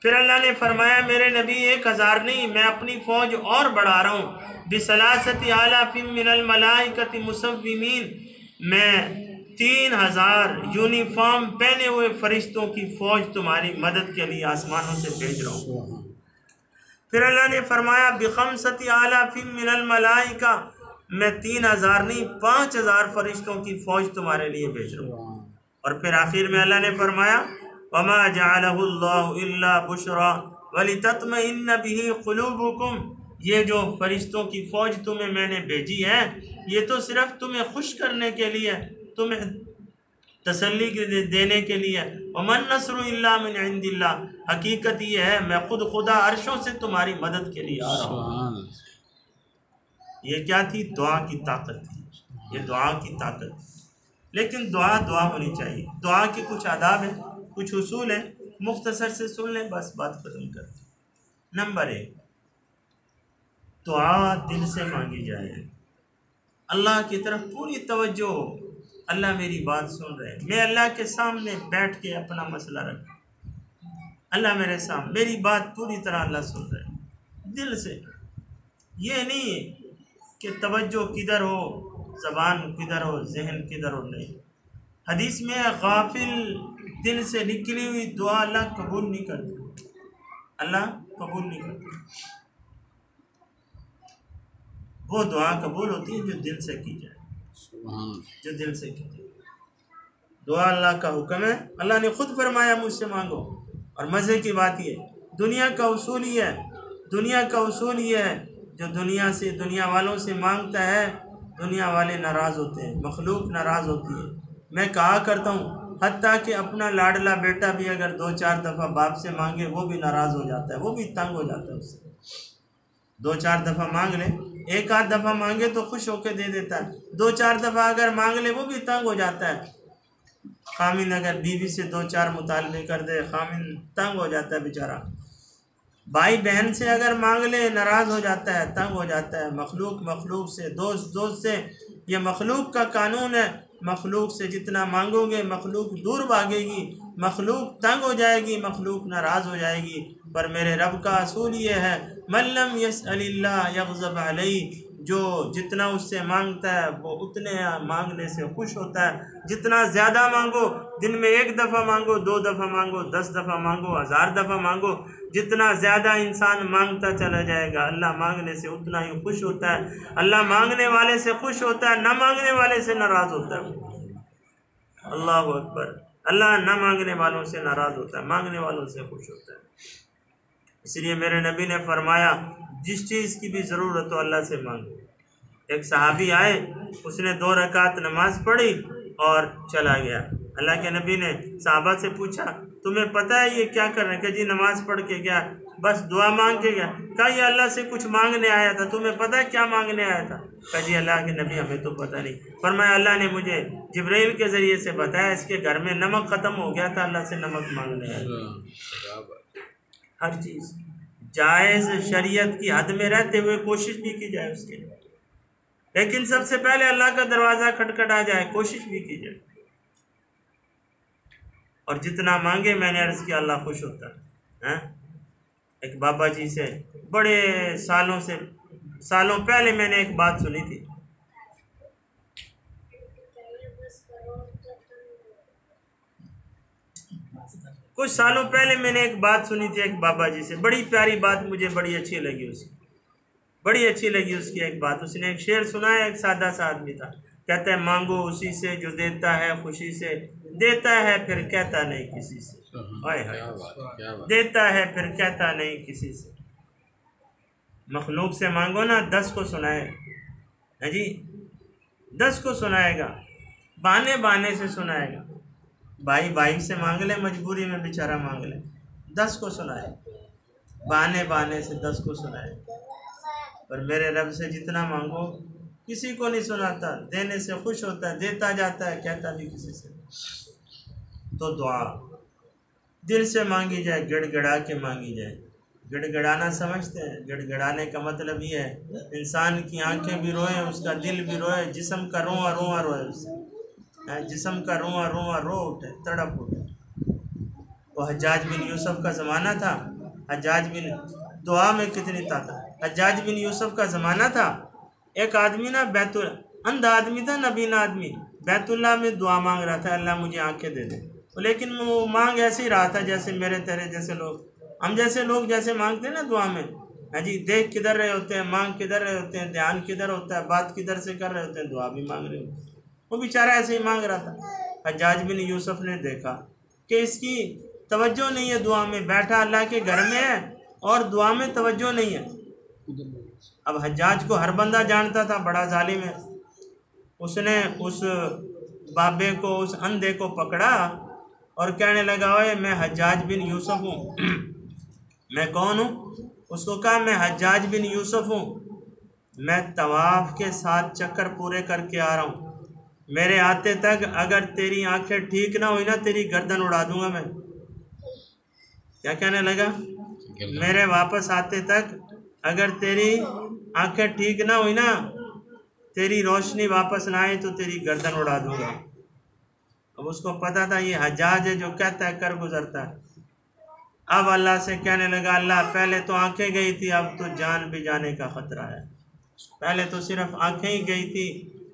फिर अल्लाह ने फरमाया, मेरे नबी 1000 नहीं, मैं अपनी फ़ौज और बढ़ा रहा हूँ। बिसलासति आलाफिम मिनल मलाइकति मुसव्विमीन, मैं 3000 यूनिफॉर्म पहने हुए फरिश्तों की फ़ौज तुम्हारी मदद के लिए आसमानों से भेज रहा हूँ। फिर अल्लाह ने फरमाया, बिखमसति आलाफिम मिनल मलाइका, मैं 3000 नहीं 5000 फरिश्तों की फ़ौज तुम्हारे लिए भेज रहा हूँ। और फिर आखिर में अल्लाह ने फरमाया, वमा जअलहुल्लाहु इल्ला बुशरा वलितत्मइन्न बिही क़ुलूबुकुम, ये जो फरिश्तों की फ़ौज तुम्हें मैंने भेजी है ये तो सिर्फ तुम्हें खुश करने के लिए, तुम्हें तसल्ली देने के लिए। वमन नस्रु इल्ला मिन इंदिल्लाह, हकीकत ये है मैं खुद खुदा अर्शों से तुम्हारी मदद के लिए आ रहा हूँ। ये क्या थी? दुआ की ताकत थी, ये दुआ की ताकत। लेकिन दुआ दुआ होनी चाहिए। दुआ के कुछ आदाब हैं, कुछ उसूल हैं, मुख्तसर से सुन लें, बस बात ख़त्म कर दें। नंबर 1, दुआ दिल से मांगी जाए, अल्लाह की तरफ पूरी तवज्जो हो। अल्लाह मेरी बात सुन रहे हैं, मैं अल्लाह के सामने बैठ के अपना मसला रखूँ, अल्लाह मेरे सामने, मेरी बात पूरी तरह अल्लाह सुन रहे हैं दिल से। ये नहीं कि तवज्जो किधर हो, ज़बान किधर हो, जहन किधर हो, नहीं। हदीस में गाफिल दिल से निकली हुई दुआ अल्लाह कबूल नहीं करती, अल्लाह कबूल नहीं करती। वो दुआ कबूल होती है जो दिल से की जाए, जो दिल से की जाए। दुआ अल्लाह का हुक्म है, अल्लाह ने खुद फरमाया मुझसे मांगो। और मज़े की बात ये, दुनिया का उसूल ये है, दुनिया का उसूल ये है, जो दुनिया से, दुनिया वालों से मांगता है, दुनिया वाले नाराज़ होते हैं, मखलूक नाराज़ होती है। मैं कहा करता हूँ हत्ता कि अपना लाडला बेटा भी अगर 2-4 दफ़ा बाप से मांगे वो भी नाराज़ हो जाता है, वो भी तंग हो जाता है उससे। 2-4 दफ़ा मांग ले, 1-8 दफ़ा मांगे तो खुश होकर दे देता है, 2-4 दफ़ा अगर मांग ले वो भी तंग हो जाता है। खामिन अगर बीवी से 2-4 मुतालबे कर दे, खामिन तंग हो जाता है बेचारा। भाई बहन से अगर मांग ले नाराज़ हो जाता है, तंग हो जाता है। मखलूक मखलूक से, दोस्त दोस्त से, ये मखलूक का कानून है। मखलूक से जितना मांगोगे मखलूक दूर भागेगी, मखलूक तंग हो जाएगी, मखलूक नाराज़ हो जाएगी। पर मेरे रब का असूल ये है, मल्लम यसअलिल्लाह यग़ज़ब अलैहि, जो जितना उससे मांगता है वो उतने मांगने से खुश होता है। जितना ज़्यादा मांगो, दिन में 1 दफ़ा मांगो, 2 दफ़ा मांगो, 10 दफ़ा मांगो, 1000 दफ़ा मांगो, जितना ज़्यादा इंसान मांगता चला जाएगा अल्लाह मांगने से उतना ही खुश होता है। अल्लाह मांगने वाले से खुश होता है, ना मांगने वाले से नाराज़ होता है। अल्लाहु अकबर। अल्लाह ना मांगने वालों से नाराज़ होता है, मांगने वालों से खुश होता है। इसलिए मेरे नबी ने फरमाया, जिस चीज़ की भी ज़रूरत हो अल्लाह से मांगो। एक सहाबी आए, उसने 2 रकात नमाज पढ़ी और चला गया। अल्लाह के नबी ने सहाबा से पूछा, तुम्हें पता है ये क्या कर रहे हैं? कि जी नमाज पढ़ के गया, बस दुआ मांग के गया। कहा ये अल्लाह से कुछ मांगने आया था, तुम्हें पता है क्या मांगने आया था? कहा जी अल्लाह के नबी हमें तो पता नहीं। फरमाया अल्लाह ने मुझे जिब्राइल के ज़रिए से बताया, इसके घर में नमक ख़त्म हो गया था, अल्लाह से नमक मांगने आया। हर चीज़ जायज़ शरीयत की हद में रहते हुए कोशिश भी की जाए उसके लिए, लेकिन सबसे पहले अल्लाह का दरवाज़ा खटखटा जाए, कोशिश भी की जाए। और जितना मांगे, मैंने अर्ज़ किया, अल्लाह खुश होता है। एक बाबा जी से बड़े सालों पहले मैंने एक बात सुनी थी। कुछ सालों पहले मैंने एक बात सुनी थी एक बाबा जी से, बड़ी प्यारी बात, मुझे बड़ी अच्छी लगी उसकी, बड़ी अच्छी लगी उसकी एक बात। उसने एक शेर सुनाया, एक सादा सा आदमी था, कहता है मांगो उसी से जो देता है खुशी से, देता है फिर कहता नहीं किसी से। हाय हाय, देता है फिर कहता नहीं किसी से। मखलूक से मांगो ना, 10 को सुनाएगा, है जी, 10 को सुनाएगा, बहाने बहाने से सुनाएगा। भाई से मांग ले, मजबूरी में बेचारा मांग ले, 10 को सुनाए, बहाने बहाने से 10 को सुनाए। पर मेरे रब से जितना मांगो किसी को नहीं सुनाता, देने से खुश होता है, देता जाता है, कहता नहीं किसी से। तो दुआ दिल से मांगी जाए, गिड़गिड़ा के मांगी जाए। गिड़गिड़ाना समझते हैं? गिड़गिड़ाने का मतलब ये है, इंसान की आंखें भी रोए, उसका दिल भी रोए, जिस्म का रोआ रोआ रोए, उससे जिस्म का रोआ रोआ रो उठे, तड़प उठे। वो हज्जाज बिन यूसुफ का ज़माना था। हज्जाज बिन, दुआ में कितनी ताकत। हज्जाज बिन यूसुफ का ज़माना था। एक आदमी ना, बैतुल, अंधा आदमी था, नबीना आदमी, बैतुल्लाह में दुआ मांग रहा था, अल्लाह मुझे आंखें दे दे। लेकिन वो मांग ऐसे ही रहा था जैसे मेरे तेरे जैसे लोग, हम जैसे लोग जैसे मांगते हैं ना दुआ में, है जी, देख किधर रहे होते हैं, मांग किधर रहे होते हैं, ध्यान किधर होता है, बात किधर से कर रहे होते हैं, दुआ भी मांग रहे होते हैं। वो बेचारा ऐसे ही मांग रहा था। हज्जाज बिन यूसुफ ने देखा कि इसकी तवज्जो नहीं है दुआ में, बैठा अल्लाह के घर में है और दुआ में तवज्जो नहीं है। अब हज्जाज को हर बंदा जानता था, बड़ा जालिम है। उसने उस बाबे को, उस अंधे को पकड़ा और कहने लगा, ओए मैं हज्जाज बिन यूसुफ हूँ। मैं कौन हूँ? उसको कहा, मैं हज्जाज बिन यूसुफ हूँ, मैं तवाफ के 7 चक्कर पूरे करके आ रहा हूँ। मेरे आते तक अगर तेरी आंखें ठीक ना हुई ना, तेरी गर्दन उड़ा दूंगा मैं। क्या कहने लगा? मेरे वापस आते तक अगर तेरी आंखें ठीक ना हुई ना, तेरी रोशनी वापस ना आए तो तेरी गर्दन उड़ा दूंगा। अब उसको पता था ये हज्जाज है, जो कहता है कर गुजरता है। अब अल्लाह से कहने लगा, अल्लाह पहले तो आंखें गई थी, अब तो जान भी जाने का खतरा है। पहले तो सिर्फ आंखें ही गई थी,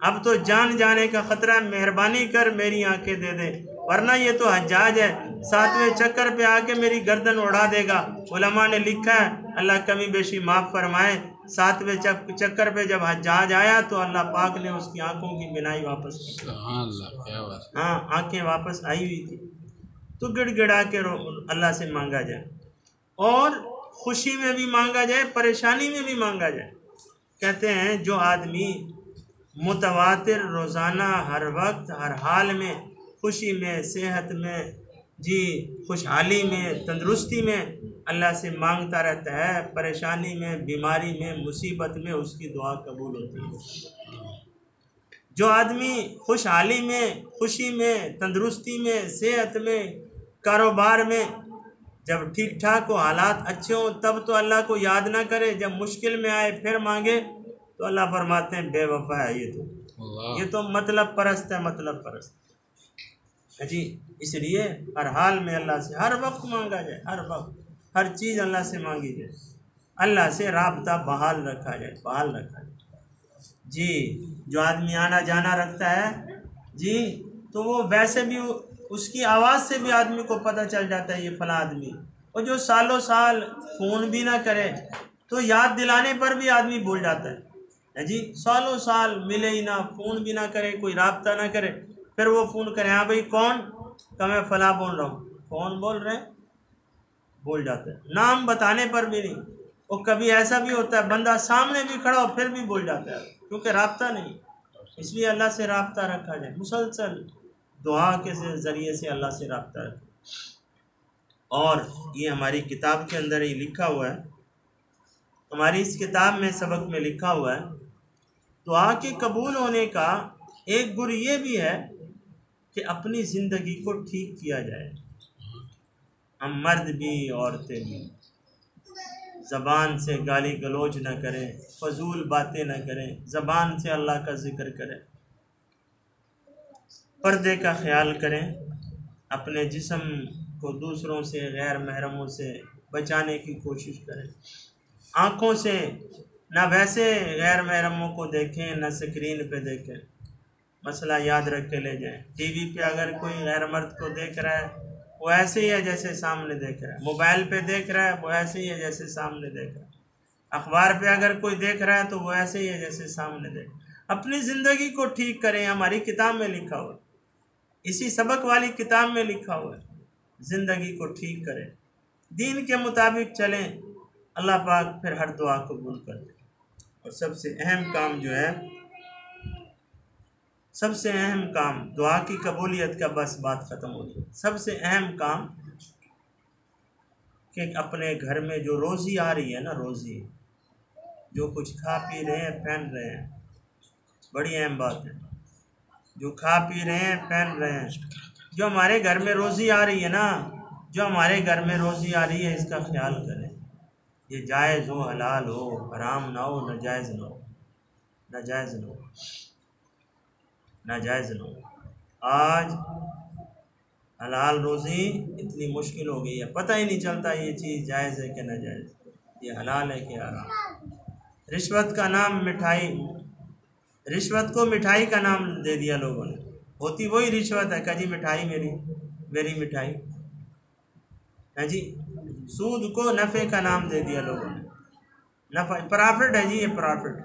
अब तो जान जाने का खतरा है। मेहरबानी कर मेरी आंखें दे दे, वरना ये तो हज्जाज है, 7वें चक्कर पे आके मेरी गर्दन उड़ा देगा। उलमा ने लिखा है, अल्लाह कमी बेशी माफ़ फरमाए, 7वें चक्कर पे जब हज्जाज आया तो अल्लाह पाक ने उसकी आंखों की बिनाई वापस की। हाँ, आंखें वापस आई हुई थी। तो गिड़गिड़ा के अल्लाह से मांगा जाए, और खुशी में भी मांगा जाए, परेशानी में भी मांगा जाए। कहते हैं जो आदमी मुतवातिर रोज़ाना हर वक्त हर हाल में, खुशी में, सेहत में, जी खुशहाली में, तंदुरुस्ती में अल्लाह से मांगता रहता है, परेशानी में, बीमारी में, मुसीबत में उसकी दुआ कबूल होती है। जो आदमी खुशहाली में, खुशी में, तंदुरुस्ती में, सेहत में, कारोबार में, जब ठीक ठाक हो, हालात अच्छे हों, तब तो अल्लाह को याद ना करे, जब मुश्किल में आए फिर मांगे तो अल्लाह फरमाते हैं बेवफा है ये तो मतलब परस्त है, मतलब परस्त है जी। इसलिए हर हाल में अल्लाह से हर वक्त मांगा जाए, हर वक्त हर चीज़ अल्लाह से मांगी जाए, अल्लाह से राब्ता बहाल रखा जाए, बहाल रखा जाए जी। जो आदमी आना जाना रखता है जी, तो वो वैसे भी उसकी आवाज़ से भी आदमी को पता चल जाता है ये फला आदमी। और जो सालों साल फ़ोन भी ना करे तो याद दिलाने पर भी आदमी भूल जाता है जी। सालों साल मिले ही ना, फ़ोन भी ना करे, कोई राब्ता ना करे, फिर वो फ़ोन करे, हाँ भाई कौन? का मैं फला बोल रहा हूँ। कौन बोल रहे हैं? भूल जाता है, नाम बताने पर भी नहीं। और कभी ऐसा भी होता है बंदा सामने भी खड़ा हो फिर भी भूल जाता है, क्योंकि राब्ता नहीं। इसलिए अल्लाह से राब्ता रखा जाए, मुसलसल दुआ के ज़रिए से अल्लाह से राब्ता रखें। और ये हमारी किताब के अंदर ही लिखा हुआ है, हमारी इस किताब में सबक में लिखा हुआ है, दुआ के कबूल होने का एक गुर ये भी है कि अपनी ज़िंदगी को ठीक किया जाए। हम मर्द भी औरतें भी ज़बान से गाली गलौज न करें, फजूल बातें न करें, ज़बान से अल्लाह का ज़िक्र करें, पर्दे का ख़याल करें, अपने जिस्म को दूसरों से, गैर महरमों से बचाने की कोशिश करें। आँखों से ना वैसे गैर महरमों को देखें, ना स्क्रीन पे देखें। मसला याद रख के ले जाएं। टीवी पे अगर कोई गैर मर्द को देख रहा है वो ऐसे ही है जैसे सामने देख रहा है। मोबाइल पे देख रहा है वो ऐसे ही है जैसे सामने देख रहा है। अखबार पे अगर कोई देख रहा है तो वो ऐसे ही है जैसे सामने देख रहा है। अपनी ज़िंदगी को ठीक करें, हमारी किताब में लिखा हुआ, इसी सबक वाली किताब में लिखा हुआ है, ज़िंदगी को ठीक करें, दीन के मुताबिक चलें, अल्लाह पाक फिर हर दुआ कबूल कर दे। और सबसे अहम काम जो है, सबसे अहम काम दुआ की कबूलियत का, बस बात ख़त्म हो गई। सबसे अहम काम कि अपने घर में जो रोज़ी आ रही है ना, रोज़ी जो कुछ खा पी रहे हैं, पहन रहे हैं, बड़ी अहम बात है। जो खा पी रहे हैं, पहन रहे हैं, जो हमारे घर में रोज़ी आ रही है ना, जो हमारे घर में रोज़ी आ रही है, इसका ख्याल करें। ये जायज़ हो, हलाल हो, हराम ना हो, नाजायज़ ना हो, नाजायज़ ना हो, नाजायज़ ना हो। आज हलाल रोज़ी इतनी मुश्किल हो गई है, पता ही नहीं चलता ये चीज़ जायज़ है कि नाजायज़, ये हलाल है कि हराम। रिश्वत का नाम मिठाई, रिश्वत को मिठाई का नाम दे दिया लोगों ने। होती वही रिश्वत है, कजी मिठाई मेरी, मेरी मिठाई है जी। सूद को नफ़े का नाम दे दिया लोगों ने। नफ़ा, प्रॉफिट है जी, ये प्रॉफिट।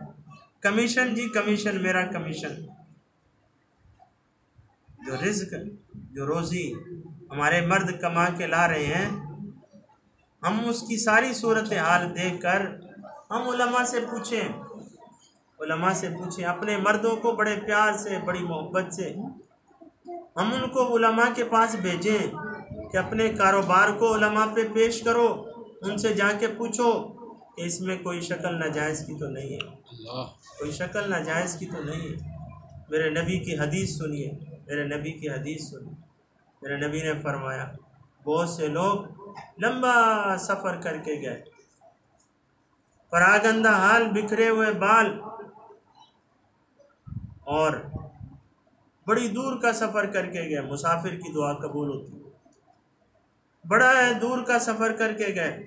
कमीशन जी, कमीशन, मेरा कमीशन। जो रिज़्क, जो रोज़ी हमारे मर्द कमा के ला रहे हैं, हम उसकी सारी सूरत हाल देखकर हम उलमा से पूछें, अपने मर्दों को बड़े प्यार से, बड़ी मोहब्बत से हम उनको उलमा के पास भेजें कि अपने कारोबार को उलमा पे पेश करो, उनसे जाके पूछो कि इसमें कोई शक्ल नाजायज़ की तो नहीं है, कोई शक्ल नाजायज़ की तो नहीं है। मेरे नबी की हदीस सुनिए, मेरे नबी ने फरमाया, बहुत से लोग लंबा सफ़र करके गए, परागंदा हाल, बिखरे हुए बाल, और बड़ी दूर का सफ़र करके गए। मुसाफिर की दुआ कबूल होती है। बड़ा दूर का सफ़र करके गए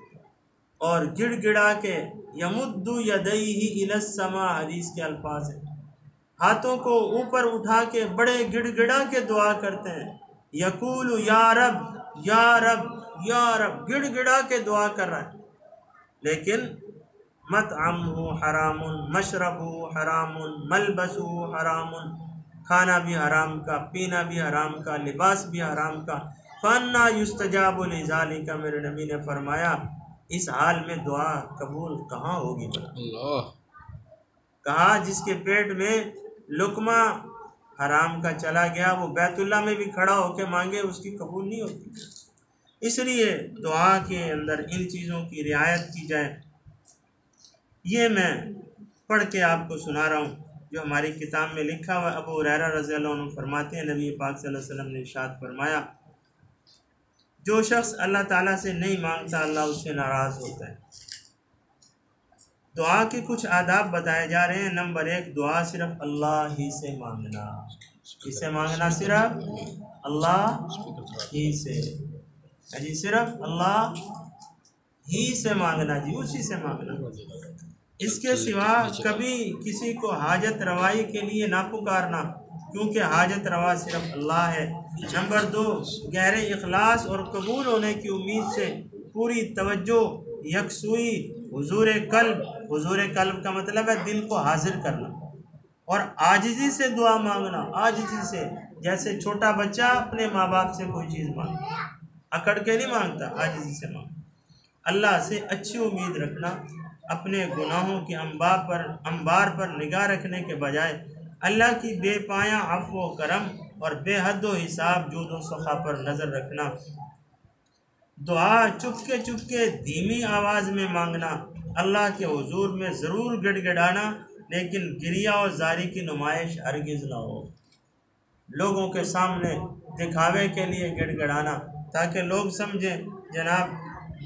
और गिड़गिड़ा के, यमुद्दु यदैहि इलस्समा, हदीस के अल्फाज हैं, हाथों को ऊपर उठा के बड़े गिड़गिड़ा के दुआ करते हैं। यकूलु या रब या रब या रब, गिड़गिड़ा के दुआ कर रहा है। लेकिन मतअमुहु हरामुन, मशरबुहु हरामुन, मलबसुहु हरामुन, खाना भी हराम का, पीना भी हराम का, लिबास भी हराम का। फन्ना युस्तजाबु लिज़ालिका, मेरे नबी ने फरमाया, इस हाल में दुआ कबूल कहाँ होगी? कहा जिसके पेट में लुकमा हराम का चला गया, वो बैतुल्लाह में भी खड़ा होकर मांगे, उसकी कबूल नहीं होती। इसलिए दुआ के अंदर इन चीज़ों की रियायत की जाए। ये मैं पढ़ के आपको सुना रहा हूँ जो हमारी किताब में लिखा हुआ। अबू हुरैरा रज़ियल्लाहु अन्हु फरमाते हैं, नबी पाक सल्लल्लाहु अलैहि वसल्लम ने इरशाद फरमाया, जो शख्स अल्लाह ताला से नहीं मांगता, अल्लाह उससे नाराज़ होता है। दुआ के कुछ आदाब बताए जा रहे हैं। नंबर 1, दुआ सिर्फ अल्लाह ही से मांगना। किससे मांगना? सिर्फ अल्लाह ही से जी, सिर्फ अल्लाह ही से मांगना जी, उसी से मांगना। इसके सिवा कभी किसी को हाजत रवाई के लिए ना पुकारना, क्योंकि हाजत रवा सिर्फ अल्लाह है। नंबर 2, गहरे इखलास और कबूल होने की उम्मीद से पूरी तवज्जो, यकसुई, हुजूर कल्ब का मतलब है दिल को हाजिर करना, और आजिज़ी से दुआ मांगना। आजिज़ी से, जैसे छोटा बच्चा अपने माँ बाप से कोई चीज़ मांगता, अकड़ के नहीं मांगता, आजिज़ी से मांगता। अल्लाह से अच्छी उम्मीद रखना, अपने गुनाहों के अंबार पर निगाह रखने के बजाय अल्लाह की बेपाया अफ़्व करम और बेहद हिसाब जूद व सखा पर नज़र रखना। दुआ चुपके धीमी आवाज़ में मांगना, अल्लाह के हुजूर में ज़रूर गिड़गिड़ाना, लेकिन गिरिया और जारी की नुमाइश हरगिज़ ना हो। लोगों के सामने दिखावे के लिए गिड़गिड़ाना, ताकि लोग समझें जनाब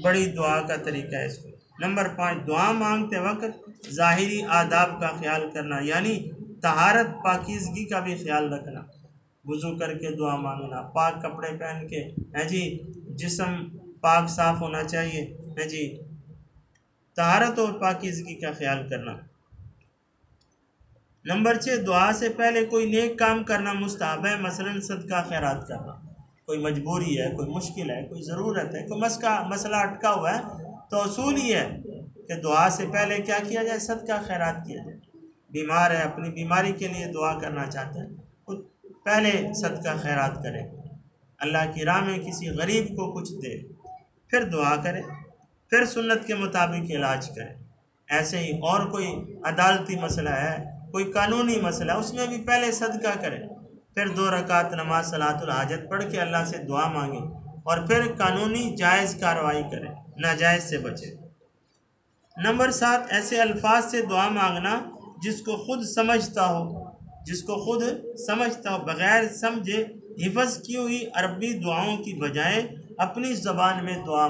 बड़ी दुआ का तरीका है इसको। नंबर 5, दुआ मांगते वक्त ज़ाहिरी आदाब का ख्याल करना, यानी तहारत, पाकीज़गी का भी ख्याल रखना। वज़ू करके दुआ मांगना, पाक कपड़े पहन के, है जी, जिस्म पाक साफ़ होना चाहिए, है जी, तहारत और पाकीज़गी का ख्याल करना। नंबर 6, दुआ से पहले कोई नेक काम करना मुस्तहब है, मसलन सदका खैरात करना। कोई मजबूरी है, कोई मुश्किल है, कोई ज़रूरत है, कोई मसला अटका हुआ है, तो असूल ही है कि दुआ से पहले क्या किया जाए? सदका खैरात किया जाए। बीमार है, अपनी बीमारी के लिए दुआ करना चाहते हैं, तो पहले सदका खैरात करें, अल्लाह की राह में किसी गरीब को कुछ दे, फिर दुआ करें, फिर सुन्नत के मुताबिक इलाज करें। ऐसे ही और कोई अदालती मसला है, कोई कानूनी मसला है, उसमें भी पहले सदका करें, फिर 2 रकात नमाज सलातुल हाजत पढ़ के अल्लाह से दुआ मांगे, और फिर कानूनी जायज़ कार्रवाई करें, नाजायज़ से बचें। नंबर 7, ऐसे अल्फाज से दुआ मांगना जिसको खुद समझता हो, बग़ैर समझे हिफ़्ज़ की हुई अरबी दुआओं की बजाय अपनी ज़बान में दुआ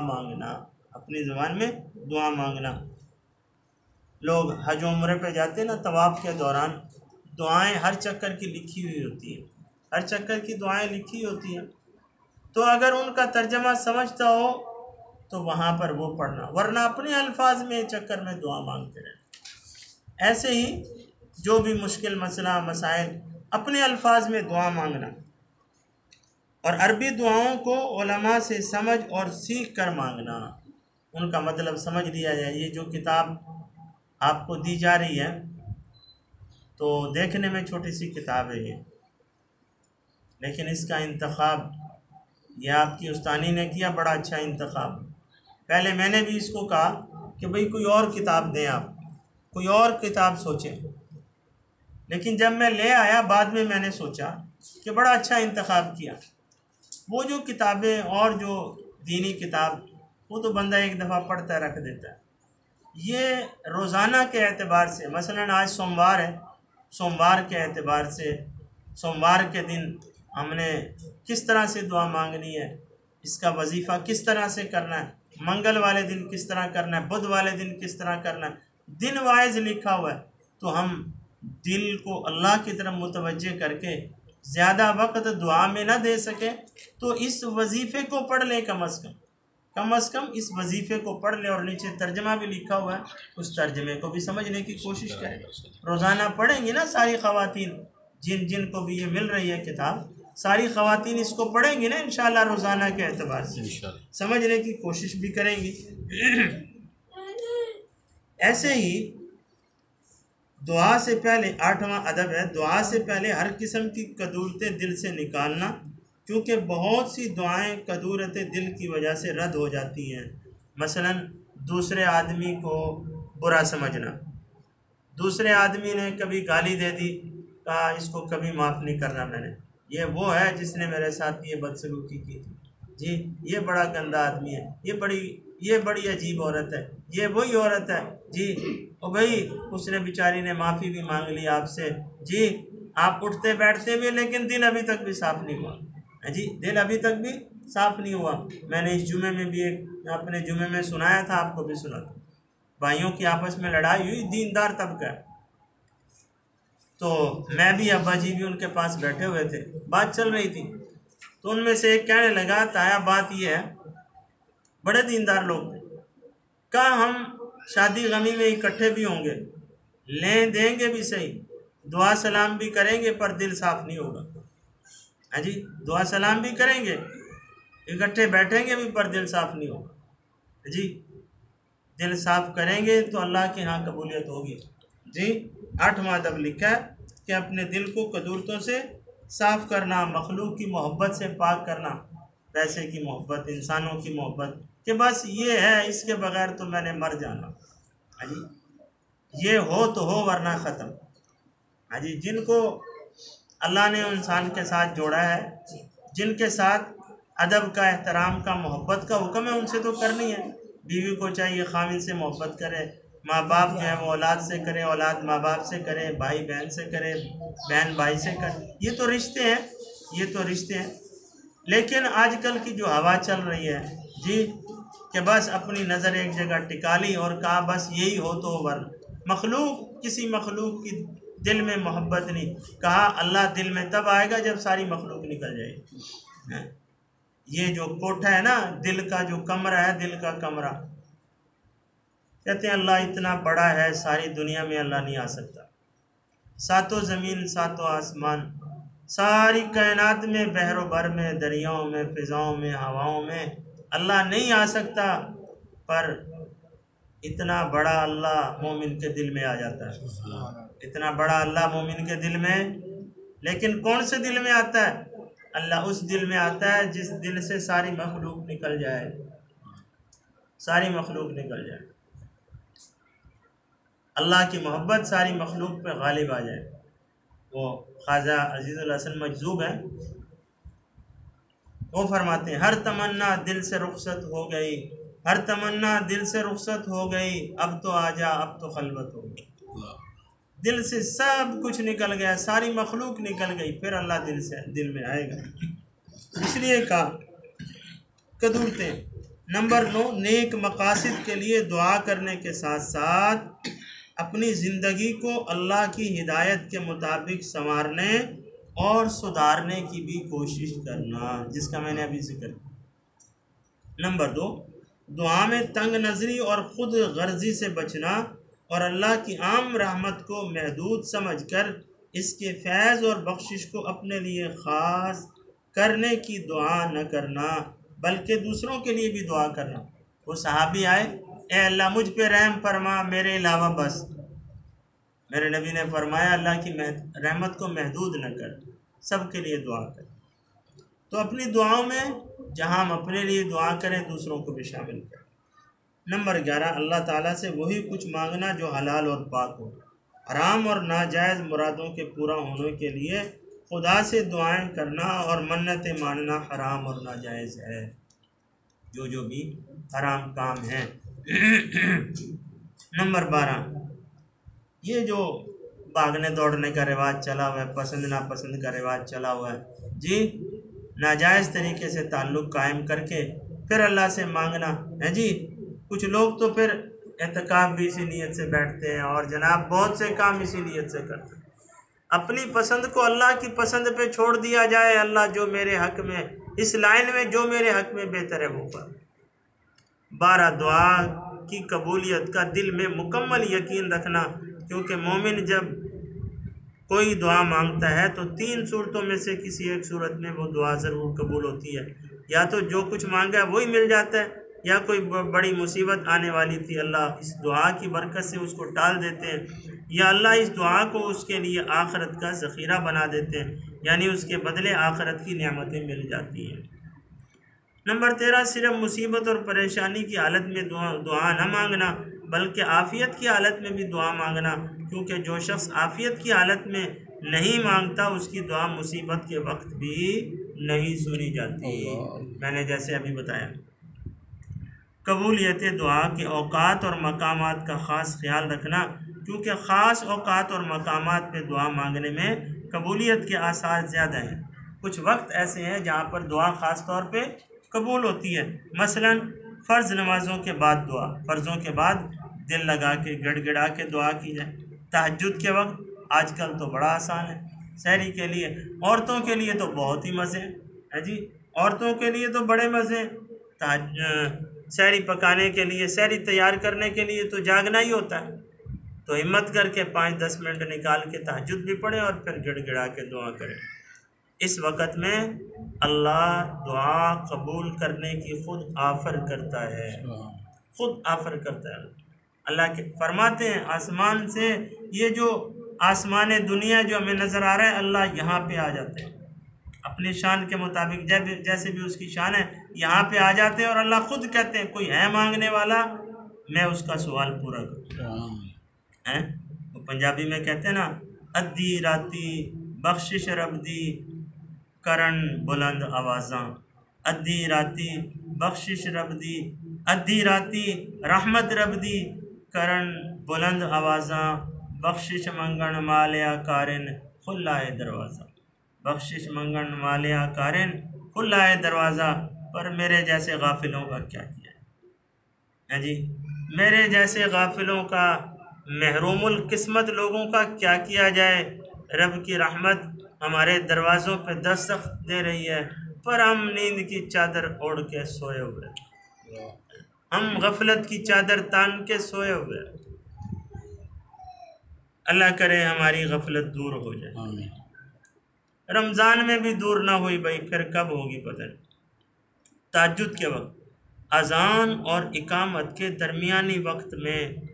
मांगना। लोग हज उम्रे पे जाते हैं ना, तवाफ़ के दौरान दुआएं हर चक्कर की लिखी हुई होती है, हर चक्कर की दुआएं लिखी होती हैं, तो अगर उनका तर्जमा समझता हो तो वहाँ पर वो पढ़ना, वरना अपने अल्फाज में चक्कर में दुआ मांगते रहना। ऐसे ही जो भी मुश्किल मसला मसाइल, अपने अल्फाज में दुआ मांगना, और अरबी दुआओं को उलमा से समझ और सीख कर मांगना, उनका मतलब समझ लिया जाए। ये जो किताब आपको दी जा रही है, तो देखने में छोटी सी किताब है ये, लेकिन इसका इंतखाब ये आपकी उस्तानी ने किया, बड़ा अच्छा इंतखाब। पहले मैंने भी इसको कहा कि भाई कोई और किताब दें, आप कोई और किताब सोचें, लेकिन जब मैं ले आया बाद में मैंने सोचा कि बड़ा अच्छा इंतखाब किया। वो जो किताबें और जो दीनी किताब वो तो बंदा एक दफ़ा पढ़ता रख देता है। ये रोज़ाना के एतबार से, मसलन आज सोमवार है, सोमवार के एतबार से सोमवार के दिन हमने किस तरह से दुआ मांगनी है, इसका वजीफ़ा किस तरह से करना है, मंगल वाले दिन किस तरह करना है, बुध वाले दिन किस तरह करना है, दिन वाइज लिखा हुआ है। तो हम दिल को अल्लाह की तरफ मुतवज्जे करके ज़्यादा वक्त दुआ में ना दे सके तो इस वजीफ़े को पढ़ लें, कम अज़ कम इस वजीफ़े को पढ़ लें। और नीचे तर्जमा भी लिखा हुआ है, उस तर्जमे को भी समझने की कोशिश करें। रोज़ाना पढ़ेंगी ना सारी ख़वातीन, जिन को भी ये मिल रही है किताब, सारी ख़वातीन इसको पढ़ेंगी ना इंशाअल्लाह, रोज़ाना के एतबार से समझने की कोशिश भी करेंगी। ऐसे ही दुआ से पहले 8वां अदब है, दुआ से पहले हर किस्म की कदूरतें दिल से निकालना, क्योंकि बहुत सी दुआएं कदूरतें दिल की वजह से रद्द हो जाती हैं। मसलन दूसरे आदमी को बुरा समझना, दूसरे आदमी ने कभी गाली दे दी, कहा इसको कभी माफ़ नहीं करना मैंने, ये वो है जिसने मेरे साथ ये बदसलूकी की थी जी, ये बड़ा गंदा आदमी है, ये बड़ी अजीब औरत है, ये वही औरत है जी, ओ भाई उसने बेचारी ने माफ़ी भी मांग ली आपसे जी, आप उठते बैठते भी लेकिन दिल अभी तक भी साफ़ नहीं हुआ है जी, दिल अभी तक भी साफ़ नहीं हुआ। मैंने इस जुमे में भी एक अपने जुमे में सुनाया था, आपको भी सुना था, भाइयों की आपस में लड़ाई हुई, दीनदार तबका, तो मैं भी अब्बा जी भी उनके पास बैठे हुए थे, बात चल रही थी, तो उनमें से एक कहने लगा ताया बात ये है, बड़े दीनदार लोग थे, कहा हम शादी गमी में इकट्ठे भी होंगे, लें देंगे भी सही, दुआ सलाम भी करेंगे, पर दिल साफ़ नहीं होगा। हाँ जी, दुआ सलाम भी करेंगे, इकट्ठे बैठेंगे भी, पर दिल साफ़ नहीं होगा जी, दिल साफ़ करेंगे तो अल्लाह के यहाँ कबूलियत होगी जी। 8वां अदब लिखा है कि अपने दिल को कदूरतों से साफ़ करना, मखलूक की मोहब्बत से पाक करना, पैसे की मोहब्बत, इंसानों की मोहब्बत कि बस ये है, इसके बगैर तो मैंने मर जाना। हाँ जी, ये हो तो हो वरना ख़त्म। हाँ जी, जिनको अल्लाह ने इंसान के साथ जोड़ा है, जिनके साथ अदब का, एहतराम का, मोहब्बत का हुक्म है, उनसे तो करनी है। बीवी को चाहिए खामिद से मोहब्बत करे, माँ बाप जो है वो औलाद से करे, औलाद माँ बाप से करे, भाई बहन से करे, बहन भाई से करे, ये तो रिश्ते हैं, ये तो रिश्ते हैं। लेकिन आजकल की जो हवा चल रही है जी, कि बस अपनी नज़र एक जगह टिका ली और कहा बस यही हो तो वरना, मखलूक, किसी मखलूक की दिल में मोहब्बत नहीं, कहा अल्लाह दिल में तब आएगा जब सारी मखलूक निकल जाएगी। ये जो कोठा है ना, दिल का जो कमरा है, दिल का कमरा, कहते हैं अल्लाह इतना बड़ा है, सारी दुनिया में अल्लाह नहीं आ सकता, सातों ज़मीन सातों आसमान, सारी कायनात में, बहरो बर में, दरियाओं में, फ़िज़ाओं में, हवाओं में अल्लाह नहीं आ सकता, पर इतना बड़ा अल्लाह मोमिन के दिल में आ जाता है, इतना बड़ा अल्लाह मोमिन के दिल में। लेकिन कौन से दिल में आता है? अल्लाह उस दिल में आता है जिस दिल से सारी मखलूक निकल जाए, सारी मखलूक निकल जाए, अल्लाह की मोहब्बत सारी मखलूक पे गालिब आ जाए। वो ख्वाजा अजीज़ुल हसन मजज़ूब हैं, वो फरमाते हैं हर तमन्ना दिल से रुखसत हो गई, हर तमन्ना दिल से रुखसत हो गई, अब तो आजा अब तो खलवत हो गई। दिल से सब कुछ निकल गया, सारी मखलूक निकल गई, फिर अल्लाह दिल में आएगा। इसलिए कहा कदूरतें। नंबर 9, नेक मकासद के लिए दुआ करने के साथ साथ अपनी ज़िंदगी को अल्लाह की हिदायत के मुताबिक संवारने और सुधारने की भी कोशिश करना, जिसका मैंने अभी जिक्र किया। नंबर 2, दुआ में तंग नज़री और ख़ुद गर्जी से बचना और अल्लाह की आम रहमत को महदूद समझकर इसके फैज़ और बख्शिश को अपने लिए ख़ास करने की दुआ न करना, बल्कि दूसरों के लिए भी दुआ करना। वो सहाबी आए, ए अल्लाह मुझ पे रहम फरमा, मेरे अलावा बस। मेरे नबी ने फरमाया अल्लाह की रहमत को महदूद न कर, सब के लिए दुआ कर। तो अपनी दुआओं में जहाँ हम अपने लिए दुआ करें दूसरों को भी शामिल करें। नंबर 11, अल्लाह ताला से वही कुछ मांगना जो हलाल और पाक हो। हराम और नाजायज़ मुरादों के पूरा होने के लिए खुदा से दुआएं करना और मन्नतें मानना हराम और नाजायज़ है, जो भी हराम काम है। नंबर 12, ये जो भागने दौड़ने का रिवाज चला हुआ है, पसंद नापसंद का रिवाज चला हुआ है जी, नाजायज़ तरीके से ताल्लुक़ कायम करके फिर अल्लाह से मांगना है जी। कुछ लोग तो फिर एतकाफ़ भी इसी नीयत से बैठते हैं और जनाब बहुत से काम इसी नीयत से करते हैं। अपनी पसंद को अल्लाह की पसंद पे छोड़ दिया जाए। अल्लाह जो मेरे हक़ में, इस लाइन में जो मेरे हक़ में बेहतर है वो कर। 12, दुआ की कबूलियत का दिल में मुकम्मल यकीन रखना, क्योंकि मोमिन जब कोई दुआ मांगता है तो 3 सूरतों में से किसी एक सूरत में वो दुआ ज़रूर कबूल होती है। या तो जो कुछ मांगा वही मिल जाता है, या कोई बड़ी मुसीबत आने वाली थी अल्लाह इस दुआ की बरकत से उसको टाल देते हैं, या अल्लाह इस दुआ को उसके लिए आखरत का ज़ख़ीरा बना देते हैं, यानी उसके बदले आखरत की नेमतें मिल जाती हैं। नंबर 13, सिर्फ मुसीबत और परेशानी की हालत में दुआ न मांगना, बल्कि आफ़ियत की हालत में भी दुआ मांगना, क्योंकि जो शख्स आफ़ियत की हालत में नहीं मांगता उसकी दुआ मुसीबत के वक्त भी नहीं सुनी जाती। मैंने जैसे अभी बताया। कबूलियत दुआ के औकात और मकामात का ख़ास ख्याल रखना, क्योंकि ख़ास औकात और मकामात पे दुआ मांगने में कबूलियत के आसार ज़्यादा हैं। कुछ वक्त ऐसे हैं जहाँ पर दुआ ख़ास तौर पे कबूल होती है। मसलन फ़र्ज़ नमाज़ों के बाद दुआ, फ़र्ज़ों के बाद दिल लगा के गिड़गिड़ा के दुआ की जाए। तहज्जुद के वक्त आजकल तो बड़ा आसान है। सहरी के लिए, औरतों के लिए तो बहुत ही मज़े हैं जी, औरतों के लिए तो बड़े मज़े। सहरी पकाने के लिए, सहरी तैयार करने के लिए तो जागना ही होता है। तो हिम्मत करके 5-10 मिनट निकाल के तहज्जुद भी पढ़ें और फिर गिड़गिड़ा के दुआ करें। इस वक़्त में अल्लाह दुआ कबूल करने की ख़ुद ऑफ़र करता है, ख़ुद ऑफ़र करता है। अल्लाह के फरमाते हैं आसमान से, ये जो आसमान दुनिया जो हमें नज़र आ रहा है, अल्लाह यहाँ पे आ जाते हैं अपनी शान के मुताबिक, जैसे भी उसकी शान है यहाँ पे आ जाते हैं। और अल्लाह ख़ुद कहते हैं कोई है मांगने वाला, मैं उसका सवाल पूरा करूँ। हैं वो पंजाबी में कहते हैं ना, अद्धी राती बख्शिश रब्दी करन बुलंद आवाज़ां, अद्धी राती बख्शिश रब्दी, अद्धी राती रहमत रब्दी करन बुलंद आवाज़ां, बख्शिश मंगन मालिया कारिन खुल्लाए दरवाज़ा, बख्शिश मंगन मालिया कारिन खुल्लाए दरवाज़ा। पर मेरे जैसे गाफिलों का क्या किया है जी, मेरे जैसे गाफिलों का, महरूमुल किस्मत लोगों का क्या किया जाए। रब की रहमत हमारे दरवाज़ों पे दस्तक दे रही है, पर हम नींद की चादर ओढ़ के सोए हुए, हम गफलत की चादर तान के सोए हुए। अल्लाह करे हमारी गफलत दूर हो जाए। रमज़ान में भी दूर ना हुई भाई, फिर कब होगी पता नहीं। तहज्जुद के वक्त, अज़ान और इकामत के दरमियानी वक्त में,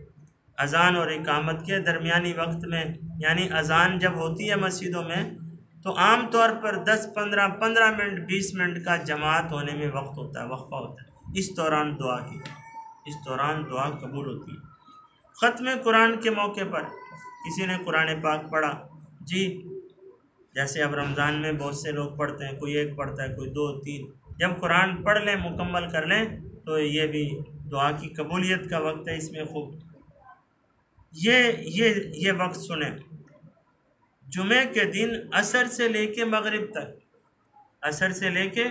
अज़ान और इकामत के दरमियानी वक्त में, यानी अज़ान जब होती है मस्जिदों में तो आम तौर पर 10-15 मिनट 20 मिनट का जमात होने में वक्त होता है, वक्फा होता है। इस दौरान दुआ की, इस दौरान दुआ कबूल होती है। ख़त्म कुरान के मौके पर किसी ने कुरान पाक पढ़ा जी, जैसे अब रमज़ान में बहुत से लोग पढ़ते हैं, कोई एक पढ़ता है, कोई 2-3, जब कुरान पढ़ लें, मुकम्मल कर लें, तो ये भी दुआ की कबूलियत का वक्त है। इसमें खूब ये वक्त सुने, जुमे के दिन असर से लेके मगरिब तक, असर से लेके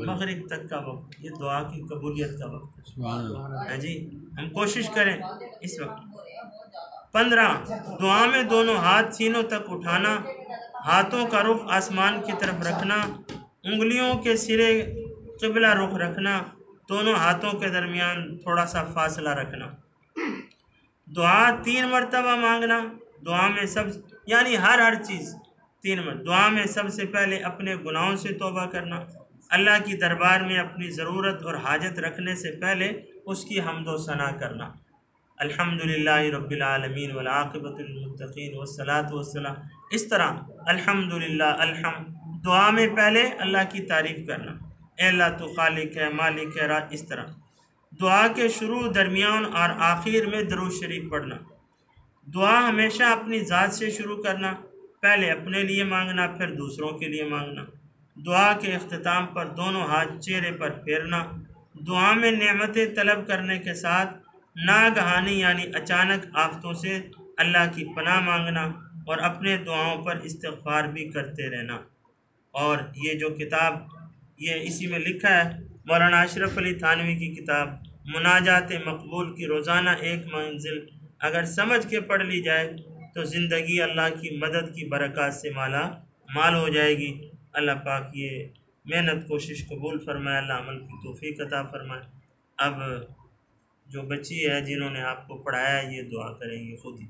मगरिब तक का वक्त, ये दुआ की कबूलियत का वक्त है जी। हम कोशिश करें इस वक्त। 15, दुआ में दोनों हाथ सीनों तक उठाना, हाथों का रुख आसमान की तरफ रखना, उंगलियों के सिरे क़िबला रुख रखना, दोनों हाथों के दरमियान थोड़ा सा फासला रखना। दुआ 3 मरतबा मांगना, दुआ में सब, यानी हर चीज़ 3 मरतबा। दुआ में सबसे पहले अपने गुनाहों से तौबा करना, अल्लाह की दरबार में अपनी ज़रूरत और हाजत रखने से पहले उसकी हम्दो सना करना। अल्हम्दुलिल्लाहि रब्बिल आलमीन वल आक़िबतुल मुत्तक़ीन वस्सलातु वस्सलाम। इस तरह अल्हम्दुलिल्लाह, दुआ में पहले अल्लाह की तारीफ़ करना, ए अल्लाह तो खालिक है, मालिक है, इस तरह। दुआ के शुरू, दरमियान और आखिर में दरूद शरीफ पढ़ना। दुआ हमेशा अपनी ज़ात से शुरू करना, पहले अपने लिए मांगना फिर दूसरों के लिए मांगना। दुआ के अख्तिताम पर दोनों हाथ चेहरे पर फेरना। दुआ में नेमतें तलब करने के साथ नागहानी यानी अचानक आफतों से अल्लाह की पनाह मांगना और अपने दुआओं पर इस्तिग़फ़ार भी करते रहना। और ये जो किताब ये इसी में लिखा है, मौलाना अशरफ अली थानवी की किताब मुनाजात मकबूल की रोज़ाना एक मंजिल अगर समझ के पढ़ ली जाए तो ज़िंदगी अल्लाह की मदद की बरकत से माला माल हो जाएगी। अल्लाह पाक ये मेहनत कोशिश कबूल फरमाए, अल्लाह अमल की तौफीक अता फरमाए। अब जो बच्ची है जिन्होंने आपको पढ़ाया ये दुआ करेंगे खुद ही।